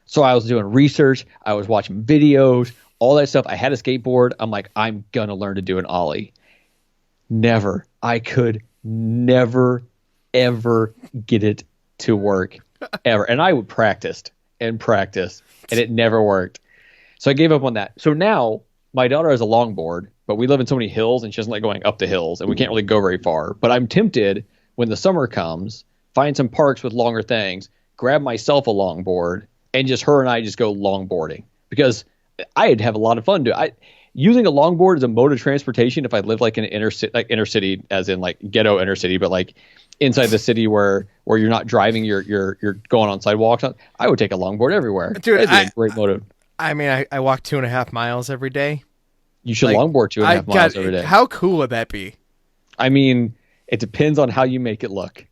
So I was doing research. I was watching videos, all that stuff. I had a skateboard. I'm like, I'm going to learn to do an ollie. I could never, ever get it to work ever. And I would practice, and it never worked. So I gave up on that. So now my daughter has a longboard, but we live in so many hills and she doesn't like going up the hills and we can't really go very far. But I'm tempted when the summer comes, find some parks with longer things, grab myself a longboard, and just her and I just go longboarding because I'd have a lot of fun using a longboard as a mode of transportation. If I lived like in an inner city, as in like ghetto inner city, but like inside the city where you're not driving, you're going on sidewalks, I would take a longboard everywhere. Dude, it'd be a great motive. I mean, I walk 2.5 miles every day. You should longboard 2.5 miles every day. How cool would that be? I mean, it depends on how you make it look.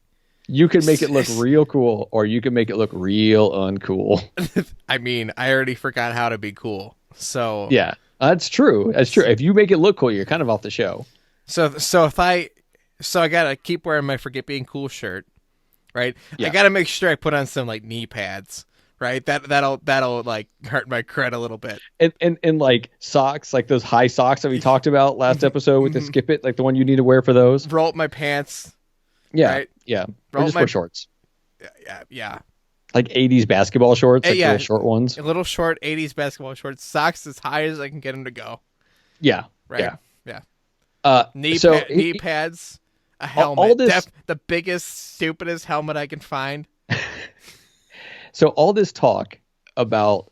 You can make it look real cool, or you can make it look real uncool. I mean, I already forgot how to be cool. So yeah, that's true. That's true. If you make it look cool, you're kind of off the show. So I gotta keep wearing my Forget Being Cool shirt, right? Yeah. I gotta make sure I put on some like knee pads, right? That'll like hurt my cred a little bit. And like socks, like those high socks that we talked about last episode with the skip it, like the one you need to wear for those. Roll up my pants. Yeah, right? yeah. Or just wear shorts. Yeah. Like 80s basketball shorts, like yeah. little short ones. A little short 80s basketball shorts. Socks as high as I can get them to go. Yeah. Right. Yeah. Knee pads, a helmet. All this, the biggest, stupidest helmet I can find. So all this talk about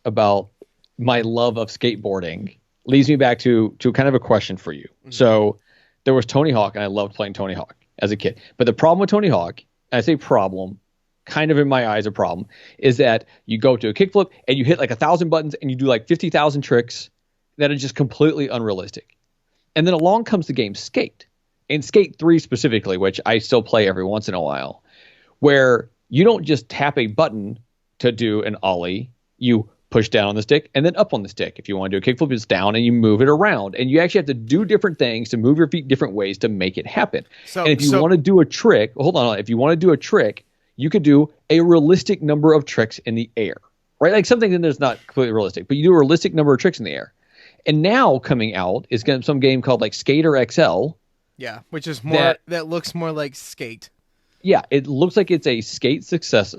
my love of skateboarding leads me back to kind of a question for you. Mm-hmm. So there was Tony Hawk, and I loved playing Tony Hawk as a kid. But the problem with Tony Hawk, and I say problem, kind of in my eyes a problem, is that you go to a kickflip and you hit like 1,000 buttons and you do like 50,000 tricks that are just completely unrealistic. And then along comes the game Skate, and Skate 3 specifically, which I still play every once in a while, where you don't just tap a button to do an ollie. You push down on the stick and then up on the stick. If you want to do a kickflip, it's down and you move it around. And you actually have to do different things to move your feet different ways to make it happen. And if you want to do a trick, hold on. If you want to do a trick, you could do a realistic number of tricks in the air, right? Like something that's not completely realistic, but you do a realistic number of tricks in the air. And now coming out is some game called like Skater XL. Yeah, which is more that looks more like Skate. Yeah, it looks like it's a Skate successor.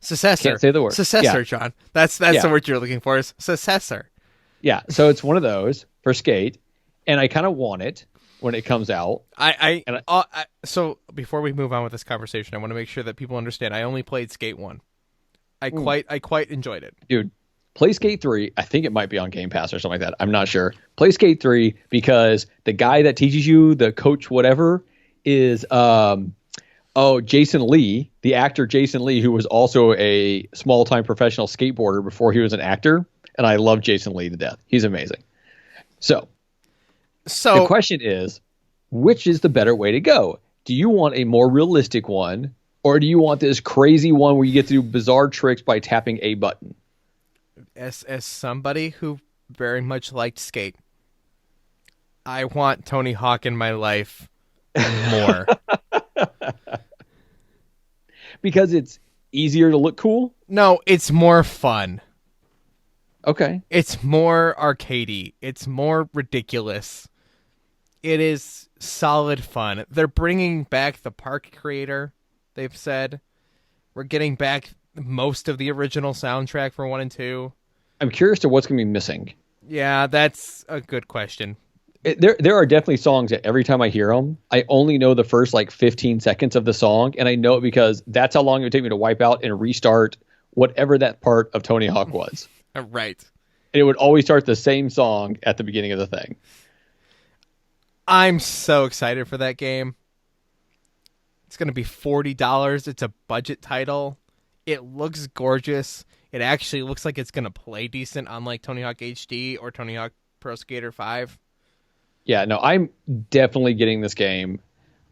Can't say the word. Successor, yeah. John. That's the word you're looking for, is successor. Yeah, so it's one of those for Skate, and I kind of want it when it comes out. So before we move on with this conversation, I want to make sure that people understand. I only played Skate 1. I quite enjoyed it, dude. Play Skate 3. I think it might be on Game Pass or something like that. I'm not sure. Play Skate 3 because the guy that teaches you, the coach, whatever, is Jason Lee, the actor Jason Lee, who was also a small-time professional skateboarder before he was an actor. And I love Jason Lee to death. He's amazing. So the question is, which is the better way to go? Do you want a more realistic one, or do you want this crazy one where you get to do bizarre tricks by tapping a button? As somebody who very much liked Skate, I want Tony Hawk in my life more. Because it's easier to look cool? No, it's more fun. Okay. It's more arcadey. It's more ridiculous. It is solid fun. They're bringing back the park creator, they've said. We're getting back most of the original soundtrack for 1 and 2. I'm curious to what's going to be missing. Yeah, that's a good question. There are definitely songs that every time I hear them, I only know the first like 15 seconds of the song, and I know it because that's how long it would take me to wipe out and restart whatever that part of Tony Hawk was. Right. And it would always start the same song at the beginning of the thing. I'm so excited for that game. It's going to be $40. It's a budget title. It looks gorgeous. It actually looks like it's going to play decent on like Tony Hawk HD or Tony Hawk Pro Skater 5. Yeah, no, I'm definitely getting this game.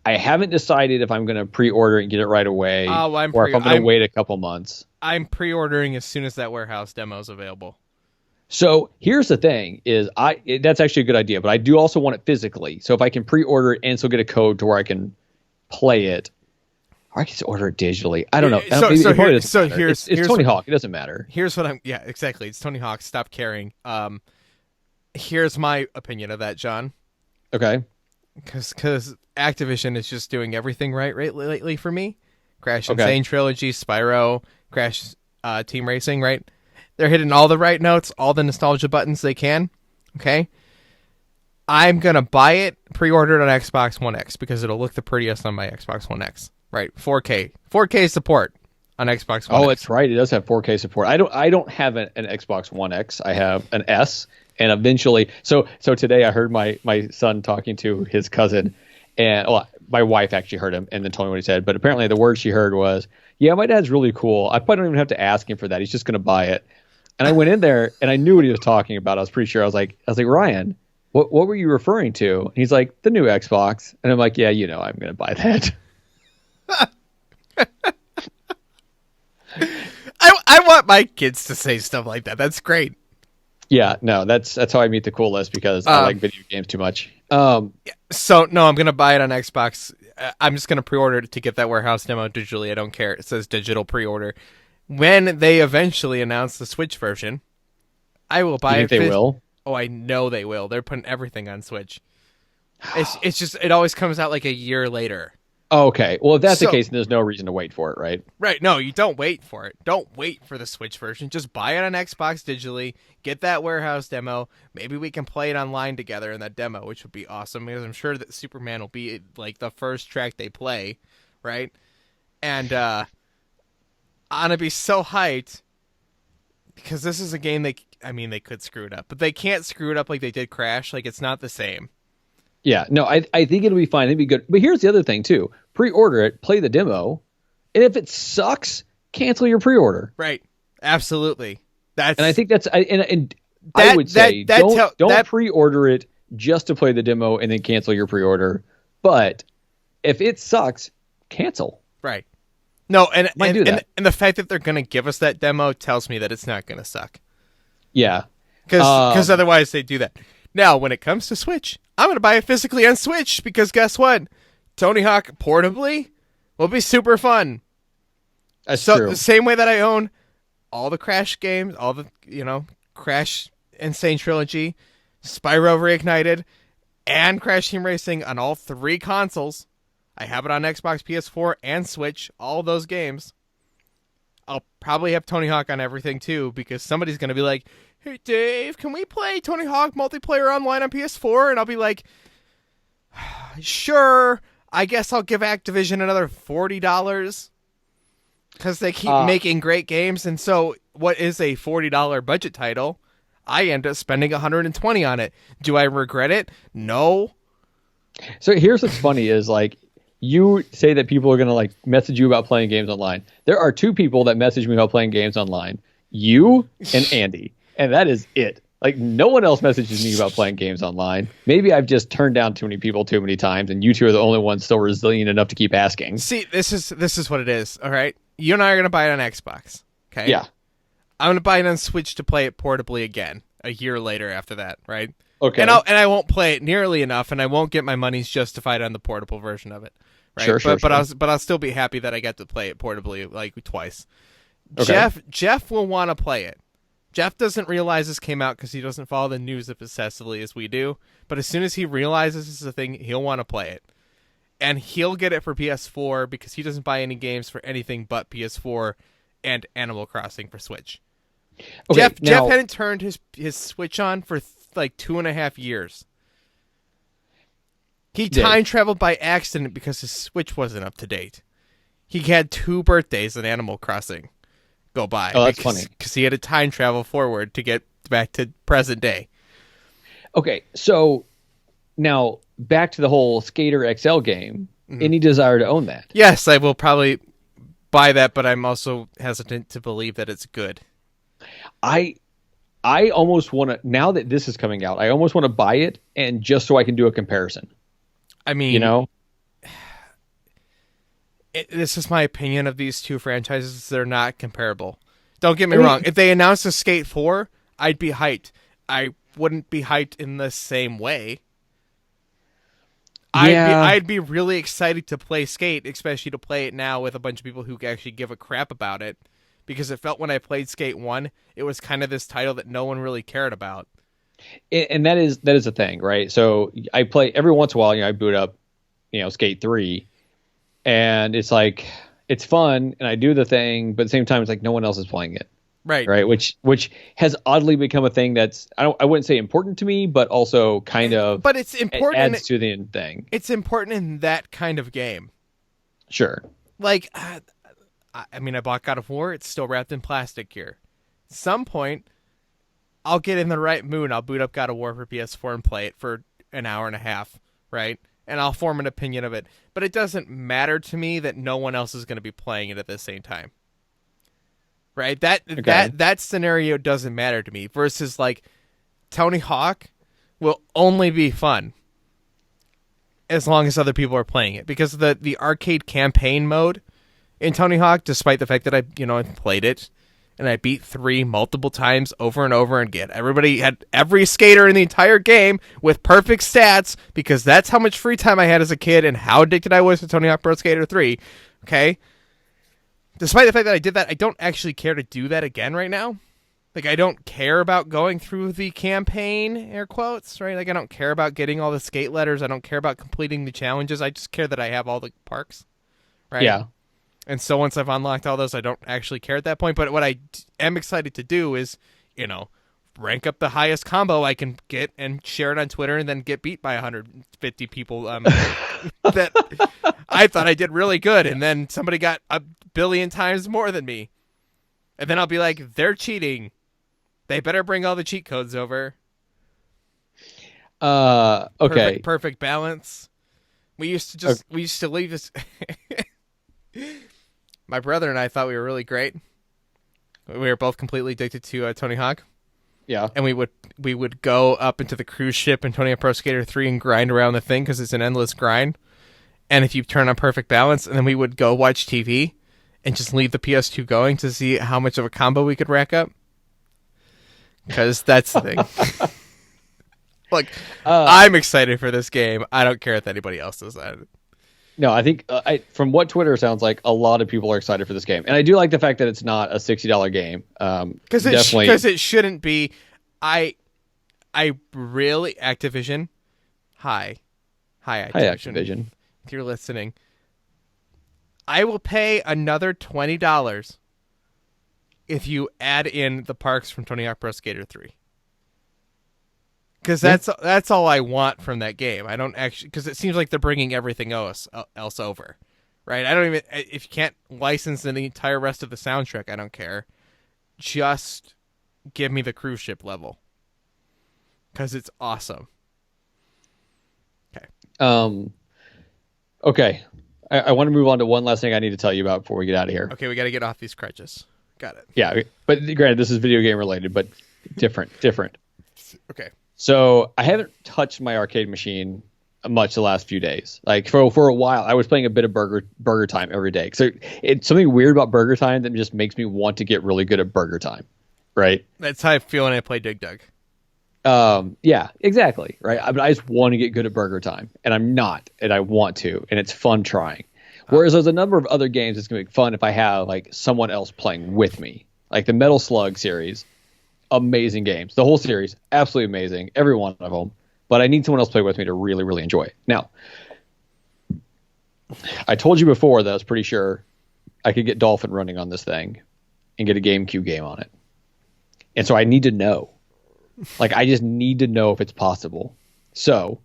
I haven't decided if I'm going to pre-order it and get it right away, or if I'm going to wait a couple months. I'm pre-ordering as soon as that warehouse demo is available. So here's the thing: that's actually a good idea, but I do also want it physically. So if I can pre-order it and still get a code to where I can play it, or I can just order it digitally. I don't know. It's Tony Hawk. It doesn't matter. Here's what yeah, exactly. It's Tony Hawk. Stop caring. Here's my opinion of that, John. Okay. Because Activision is just doing everything right lately for me. Crash Insane Trilogy, Spyro, Crash Team Racing, right? They're hitting all the right notes, all the nostalgia buttons they can. Okay? I'm going to buy it, pre-order it on Xbox One X because it'll look the prettiest on my Xbox One X. Right, 4K. 4K support on Xbox One X. Oh, that's right. It does have 4K support. I don't have an Xbox One X. I have an S. And eventually, so today I heard my son talking to his cousin, and my wife actually heard him and then told me what he said. But apparently the word she heard was, "Yeah, my dad's really cool. I probably don't even have to ask him for that. He's just going to buy it." And I went in there and I knew what he was talking about. I was pretty sure. I was like, Ryan, what were you referring to? And he's like, the new Xbox. And I'm like, yeah, I'm going to buy that. I want my kids to say stuff like that. That's great. Yeah, no, that's how I meet the cool list because I like video games too much. So no, I'm gonna buy it on Xbox. I'm just gonna pre-order it to get that warehouse demo digitally. I don't care. It says digital pre-order. When they eventually announce the Switch version, I will buy it. They will? Oh, I know they will. They're putting everything on Switch. It's just it always comes out like a year later. Oh, okay. Well, if that's the case, then there's no reason to wait for it, right? Right. No, you don't wait for it. Don't wait for the Switch version. Just buy it on Xbox digitally. Get that warehouse demo. Maybe we can play it online together in that demo, which would be awesome because I'm sure that Superman will be like the first track they play, right? And I'm gonna be so hyped because this is a game they could screw it up, but they can't screw it up like they did Crash. Like it's not the same. Yeah, no, I think it'll be fine. It'll be good. But here's the other thing, too. Pre-order it, play the demo, and if it sucks, cancel your pre-order. Right. Absolutely. And I think that's... I would say don't pre-order it just to play the demo and then cancel your pre-order. But if it sucks, cancel. Right. No, and the fact that they're going to give us that demo tells me that it's not going to suck. Yeah. Because otherwise they do that. Now, when it comes to Switch, I'm going to buy it physically on Switch because guess what? Tony Hawk portably will be super fun. That's true. The same way that I own all the Crash games, all the, Crash Insane Trilogy, Spyro Reignited, and Crash Team Racing on all 3 consoles. I have it on Xbox, PS4, and Switch, all those games. I'll probably have Tony Hawk on everything too because somebody's going to be like, "Hey Dave, can we play Tony Hawk multiplayer online on PS4?" And I'll be like, "Sure, I guess I'll give Activision another $40 because they keep making great games." And so what is a $40 budget title? I end up spending $120 on it. Do I regret it? No. So here's what's funny is like, you say that people are going to like message you about playing games online. There are 2 people that message me about playing games online. You and Andy. And that is it. Like no one else messages me about playing games online. Maybe I've just turned down too many people too many times and you 2 are the only ones still resilient enough to keep asking. See, this is what it is, all right? You and I are going to buy it on Xbox, okay? Yeah. I'm going to buy it on Switch to play it portably again a year later after that, right? Okay. And I won't play it nearly enough and I won't get my money's justified on the portable version of it. Right? Sure. But I'll still be happy that I get to play it portably like twice. Okay. Jeff will want to play it. Jeff doesn't realize this came out because he doesn't follow the news as obsessively as we do. But as soon as he realizes this is a thing, he'll want to play it. And he'll get it for PS4 because he doesn't buy any games for anything but PS4 and Animal Crossing for Switch. Okay, Jeff hadn't turned his Switch on for like 2.5 years. He time traveled by accident because his Switch wasn't up to date. He had 2 birthdays in Animal Crossing go by. Oh, that's funny. Because he had to time travel forward to get back to present day. Okay, so now back to the whole Skater XL game. Mm-hmm. Any desire to own that? Yes, I will probably buy that, but I'm also hesitant to believe that it's good. I almost want to, now that this is coming out, I almost want to buy it, and just so I can do a comparison. I mean, you know, this is my opinion of these two franchises. They're not comparable. Don't get me wrong. If they announced a Skate 4, I'd be hyped. I wouldn't be hyped in the same way. I'd be really excited to play Skate, especially to play it now with a bunch of people who actually give a crap about it. Because it felt when I played Skate 1, it was kind of this title that no one really cared about. And that is the thing, right? So I play every once in a while, I boot up, Skate 3, and it's like, it's fun, and I do the thing, but at the same time, it's like no one else is playing it. Right. Which has oddly become a thing that's, I wouldn't say important to me, but also kind of, but it's important. It adds to the thing. It's important in that kind of game. Sure. Like, I mean, I bought God of War. It's still wrapped in plastic here. At some point, I'll get in the right mood. I'll boot up God of War for PS4 and play it for an hour and a half, right? And I'll form an opinion of it. But it doesn't matter to me that no one else is going to be playing it at the same time. Right? That scenario doesn't matter to me. Versus, like, Tony Hawk will only be fun as long as other people are playing it. Because the arcade campaign mode in Tony Hawk, despite the fact that I played it and I beat 3 multiple times over and over again. Everybody had every skater in the entire game with perfect stats because that's how much free time I had as a kid and how addicted I was to Tony Hawk Pro Skater 3. Okay? Despite the fact that I did that, I don't actually care to do that again right now. Like, I don't care about going through the campaign, air quotes, right? Like, I don't care about getting all the skate letters. I don't care about completing the challenges. I just care that I have all the parks, right? Yeah. And so once I've unlocked all those, I don't actually care at that point. But what I am excited to do is, rank up the highest combo I can get and share it on Twitter and then get beat by 150 people that I thought I did really good. And then somebody got 1 billion times more than me. And then I'll be like, they're cheating. They better bring all the cheat codes over. Okay. Perfect balance. We used to leave this. My brother and I thought we were really great. We were both completely addicted to Tony Hawk. Yeah. And we would go up into the cruise ship in Tony Hawk Pro Skater 3 and grind around the thing because it's an endless grind. And if you turn on perfect balance, and then we would go watch TV and just leave the PS2 going to see how much of a combo we could rack up. Because that's the thing. Like, I'm excited for this game. I don't care if anybody else is. No, I think from what Twitter sounds like, a lot of people are excited for this game, and I do like the fact that it's not a $60 game. Because it shouldn't be. I really Activision. Hi Activision. If you're listening, I will pay another $20 if you add in the parks from Tony Hawk Pro Skater 3. Because that's all I want from that game. I don't actually, because it seems like they're bringing everything else over, right? I don't even, if you can't license the entire rest of the soundtrack, I don't care. Just give me the cruise ship level, because it's awesome. Okay. Okay. I want to move on to one last thing I need to tell you about before we get out of here. Okay, we got to get off these crutches. Got it. Yeah, but granted, this is video game related, but different. Okay. So I haven't touched my arcade machine much the last few days. Like for a while, I was playing a bit of Burger Time every day. So it's something weird about Burger Time that just makes me want to get really good at Burger Time, right? That's how I feel when I play Dig Dug. Yeah, exactly, right. But I just want to get good at Burger Time, and I'm not, and I want to, and it's fun trying. Whereas there's a number of other games that's gonna be fun if I have like someone else playing with me, like the Metal Slug series. amazing games. The whole series, absolutely amazing. Every one of them. But I need someone else to play with me to really, really enjoy it. Now, I told you before that I was pretty sure I could get Dolphin running on this thing and get a GameCube game on it. And so I need to know. Like, I just need to know if it's possible. So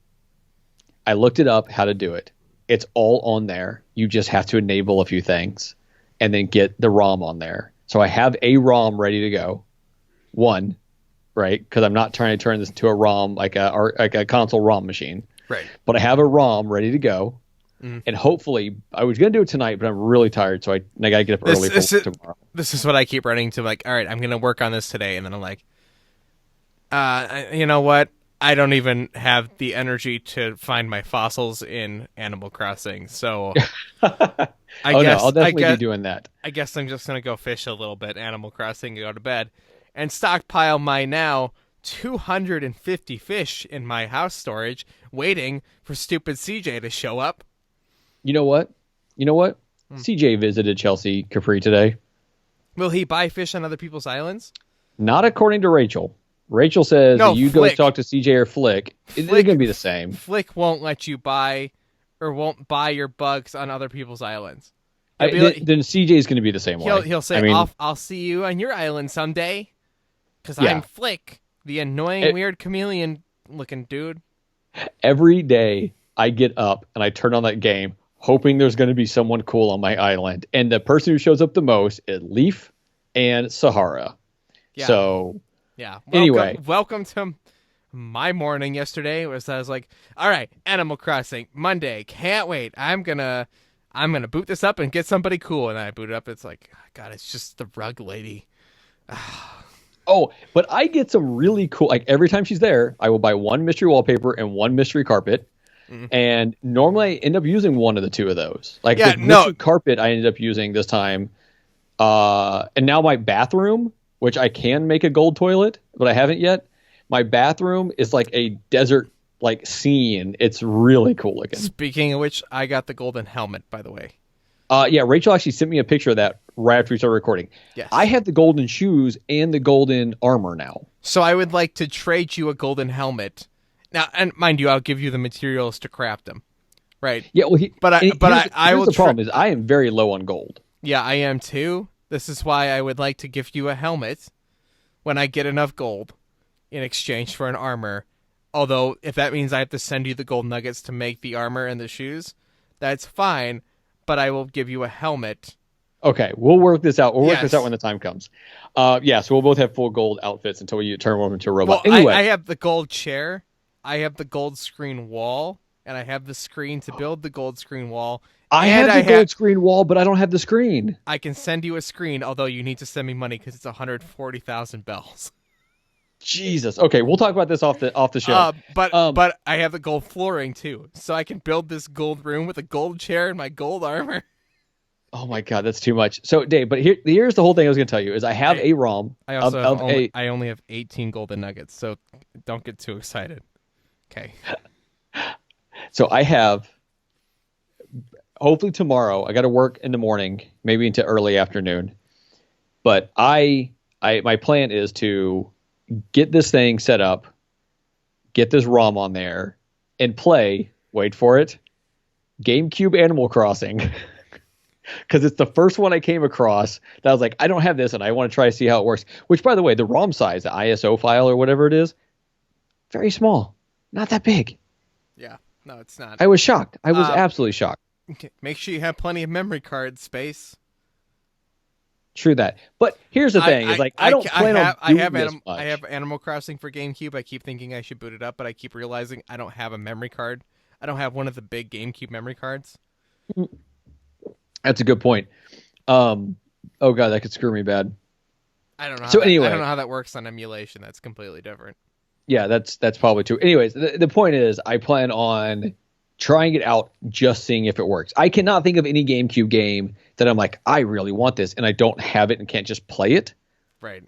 I looked it up how to do it. It's all on there. You just have to enable a few things and then get the ROM on there. So I have a ROM ready to go. One, right? Because I'm not trying to turn this into a ROM like a console ROM machine. Right. But I have a ROM ready to go. And hopefully, I was going to do it tonight, but I'm really tired, so I got to get up early for tomorrow. This is what I keep running to. Like, all right, I'm going to work on this today. And then I'm like, you know what? I don't even have the energy to find my fossils in Animal Crossing. So I'll definitely be doing that. I guess I'm just going to go fish a little bit, Animal Crossing, and go to bed. And stockpile my now 250 fish in my house storage, waiting for stupid CJ to show up. You know what? CJ visited Chelsea Capri today. Will he buy fish on other people's islands? Not according to Rachel. Rachel says No, that you Flick. go talk to CJ or Flick. It's going to be the same. Flick won't let you buy or won't buy your bugs on other people's islands. Then CJ's going to be the same way. He'll say, I'll see you on your island someday because I'm Flick, the annoying, weird chameleon-looking dude. Every day I get up and I turn on that game hoping there's going to be someone cool on my island. And the person who shows up the most is Leaf and Sahara. Yeah. So, yeah. Welcome to my morning yesterday. I was like, all right, Animal Crossing, Monday, can't wait. I'm gonna boot this up and get somebody cool. And then I boot it up. It's like, God, it's just the rug lady. Oh, but I get some really cool, like every time she's there, I will buy one mystery wallpaper and one mystery carpet. And normally I end up using one of the two of those. Like the mystery carpet I ended up using this time. And now my bathroom, which I can make a gold toilet, but I haven't yet. My bathroom is like a desert like scene. It's really cool looking. Speaking of which, I got the golden helmet, by the way. Yeah, Rachel actually sent me a picture of that right after we started recording. Yes. I have the golden shoes and the golden armor now. So I would like to trade you a golden helmet. Now, and mind you, I'll give you the materials to craft them. Right. Yeah, well, here's the problem is I am very low on gold. Yeah, I am too. This is why I would like to give you a helmet when I get enough gold in exchange for an armor. Although, if that means I have to send you the gold nuggets to make the armor and the shoes, that's fine. But I will give you a helmet. Okay, we'll work this out. We'll work this out when the time comes. So we'll both have full gold outfits until you turn one into a robot. Well, anyway, I have the gold chair, I have the gold screen wall, and I have the screen to build the gold screen wall. I have the gold screen wall, but I don't have the screen. I can send you a screen, although you need to send me money because it's 140,000 bells. Jesus. Okay, we'll talk about this off the show. But I have the gold flooring too, so I can build this gold room with a gold chair and my gold armor. Oh my God, that's too much. So, Dave, but here's the whole thing I was going to tell you is I have a ROM. I only have 18 golden nuggets, so don't get too excited. Okay. So I have. Hopefully tomorrow. I got to work in the morning, maybe into early afternoon. But my plan is to get this thing set up, get this ROM on there, and play. Wait for it. GameCube Animal Crossing. Because it's the first one I came across that I was like, I don't have this, and I want to try to see how it works. Which, by the way, the ROM size, the ISO file or whatever it is, very small. Not that big. Yeah. No, it's not. I was shocked. I was absolutely shocked. Okay. Make sure you have plenty of memory card space. True that. But here's the thing: I don't plan on doing this much. I have Animal Crossing for GameCube. I keep thinking I should boot it up, but I keep realizing I don't have a memory card. I don't have one of the big GameCube memory cards. That's a good point. Oh God, that could screw me bad. I don't know. Anyway, I don't know how that works on emulation. That's completely different. Yeah, that's probably true. Anyways, the point is, I plan on trying it out, just seeing if it works. I cannot think of any GameCube game that I'm like, I really want this, and I don't have it and can't just play it. Right.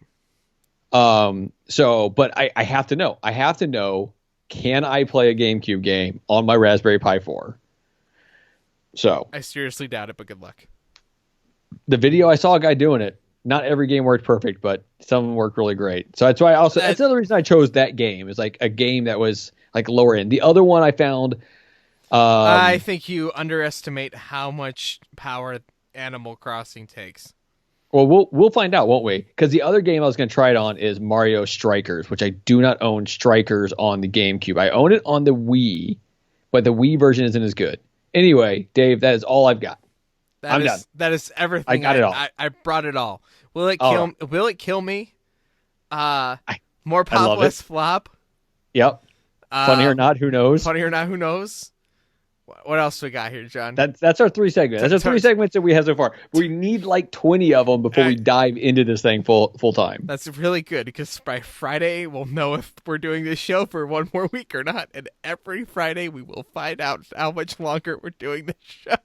But I have to know. I have to know, can I play a GameCube game on my Raspberry Pi 4? So I seriously doubt it, but good luck. The video, I saw a guy doing it. not every game worked perfect, but some of them worked really great. So that's why that's another reason I chose that game. Is like a game that was like lower end. The other one I found. I think you underestimate how much power Animal Crossing takes. Well, we'll find out, won't we? Because the other game I was going to try it on is Mario Strikers, which I do not own Strikers on the GameCube. I own it on the Wii, but the Wii version isn't as good. Anyway, Dave, that is all I've got. I'm done. That is everything. I got it all. I brought it all. Will it All kill? right. Will it kill me? More pop, less flop. Yep. Funny or not, who knows? Funny or not, who knows? What else we got here, John? That's our 3 segments. That's our 3 segments that we have so far. We need like 20 of them before we dive into this thing full time. That's really good because by Friday we'll know if we're doing this show for one more week or not, and every Friday we will find out how much longer we're doing this show.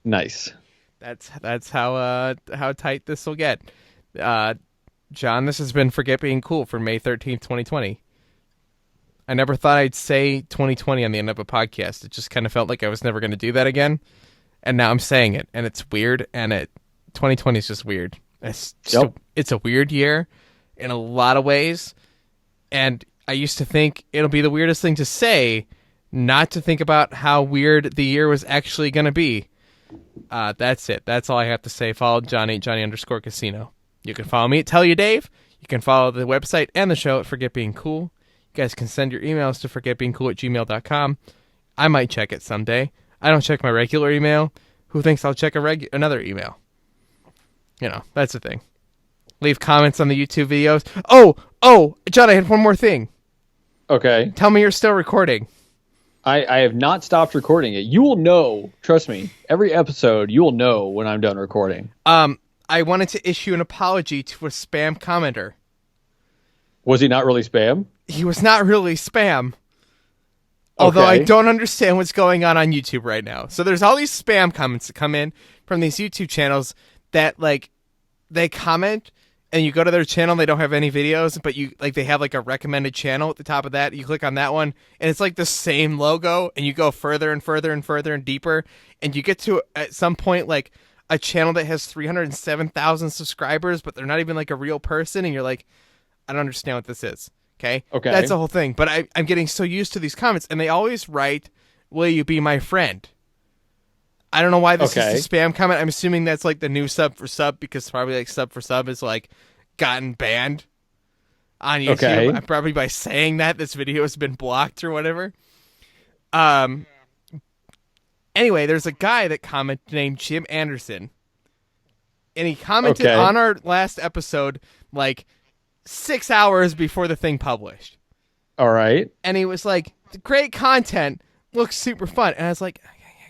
Nice. That's how tight this will get. John, this has been Forget Being Cool for May 13th, 2020. I never thought I'd say 2020 on the end of a podcast. It just kind of felt like I was never going to do that again. And now I'm saying it, and it's weird, and 2020 is just weird. It's a weird year in a lot of ways, and I used to think it'll be the weirdest thing to say, not to think about how weird the year was actually going to be. That's it. That's all I have to say. Follow Johnny_Casino. You can follow me at Tell You Dave. You can follow the website and the show at Forget Being Cool. You guys can send your emails to forgetbeingcool@gmail.com. I might check it someday. I don't check my regular email. Who thinks I'll check another email? You know, that's the thing. Leave comments on the YouTube videos. Oh, John, I had one more thing. Okay. Tell me you're still recording. I have not stopped recording it. You will know, trust me, every episode you will know when I'm done recording. I wanted to issue an apology to a spam commenter. Was he not really spam? He was not really spam. Although I don't understand what's going on YouTube right now. So there's all these spam comments that come in from these YouTube channels that like they comment and you go to their channel, they don't have any videos, but they have like a recommended channel at the top of that. You click on that one and it's like the same logo and you go further and further and further and deeper and you get to at some point like a channel that has 307,000 subscribers, but they're not even like a real person and you're like, I don't understand what this is. Okay. That's the whole thing. But I'm getting so used to these comments, and they always write, "Will you be my friend?" I don't know why this is a spam comment. I'm assuming that's like the new sub for sub because probably like sub for sub is like gotten banned on YouTube. Okay. Probably by saying that this video has been blocked or whatever. Anyway, there's a guy that commented named Jim Anderson, and he commented on our last episode like 6 hours before the thing published. All right. And he was like, great content, looks super fun. And I was like,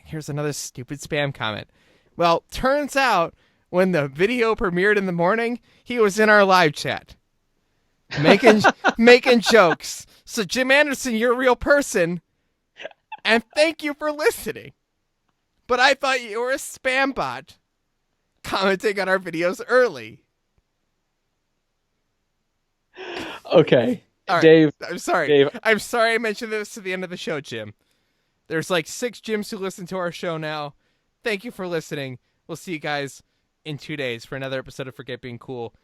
here's another stupid spam comment. Well, turns out when the video premiered in the morning, he was in our live chat making jokes. So Jim Anderson, you're a real person. And thank you for listening. But I thought you were a spam bot commenting on our videos early. Okay. Right. Dave. I'm sorry. Dave. I'm sorry I mentioned this at the end of the show, Jim. There's like 6 Jims who listen to our show now. Thank you for listening. We'll see you guys in 2 days for another episode of Forget Being Cool.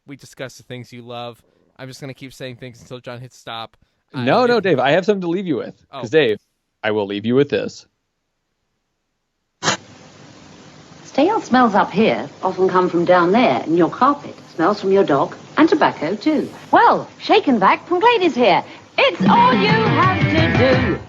We discuss the things you love. I'm just going to keep saying things until John hits stop. No, Dave. I have something to leave you with. Because, Dave, I will leave you with this. Stale smells up here often come from down there in your carpet. Smells from your dog and tobacco too. Well, Shake and Vac from Glade is here. It's all you have to do.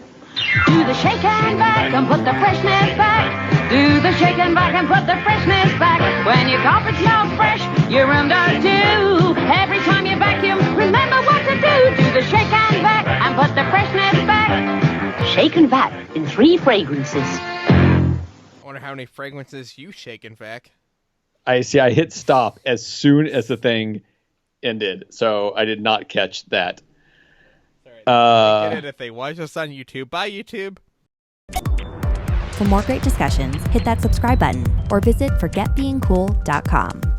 Do the Shake and Vac and put the freshness back. Do the Shake and Vac and put the freshness back. When your carpet smells fresh, your room does too. Every time you vacuum, remember what to do. Do the Shake and Vac and put the freshness back. Shake and Vac in 3 fragrances. I wonder how many fragrances you shake and vac. I hit stop as soon as the thing ended, so I did not catch that. Sorry, they get it if they watch us on YouTube. Bye, YouTube. For more great discussions, hit that subscribe button or visit forgetbeingcool.com.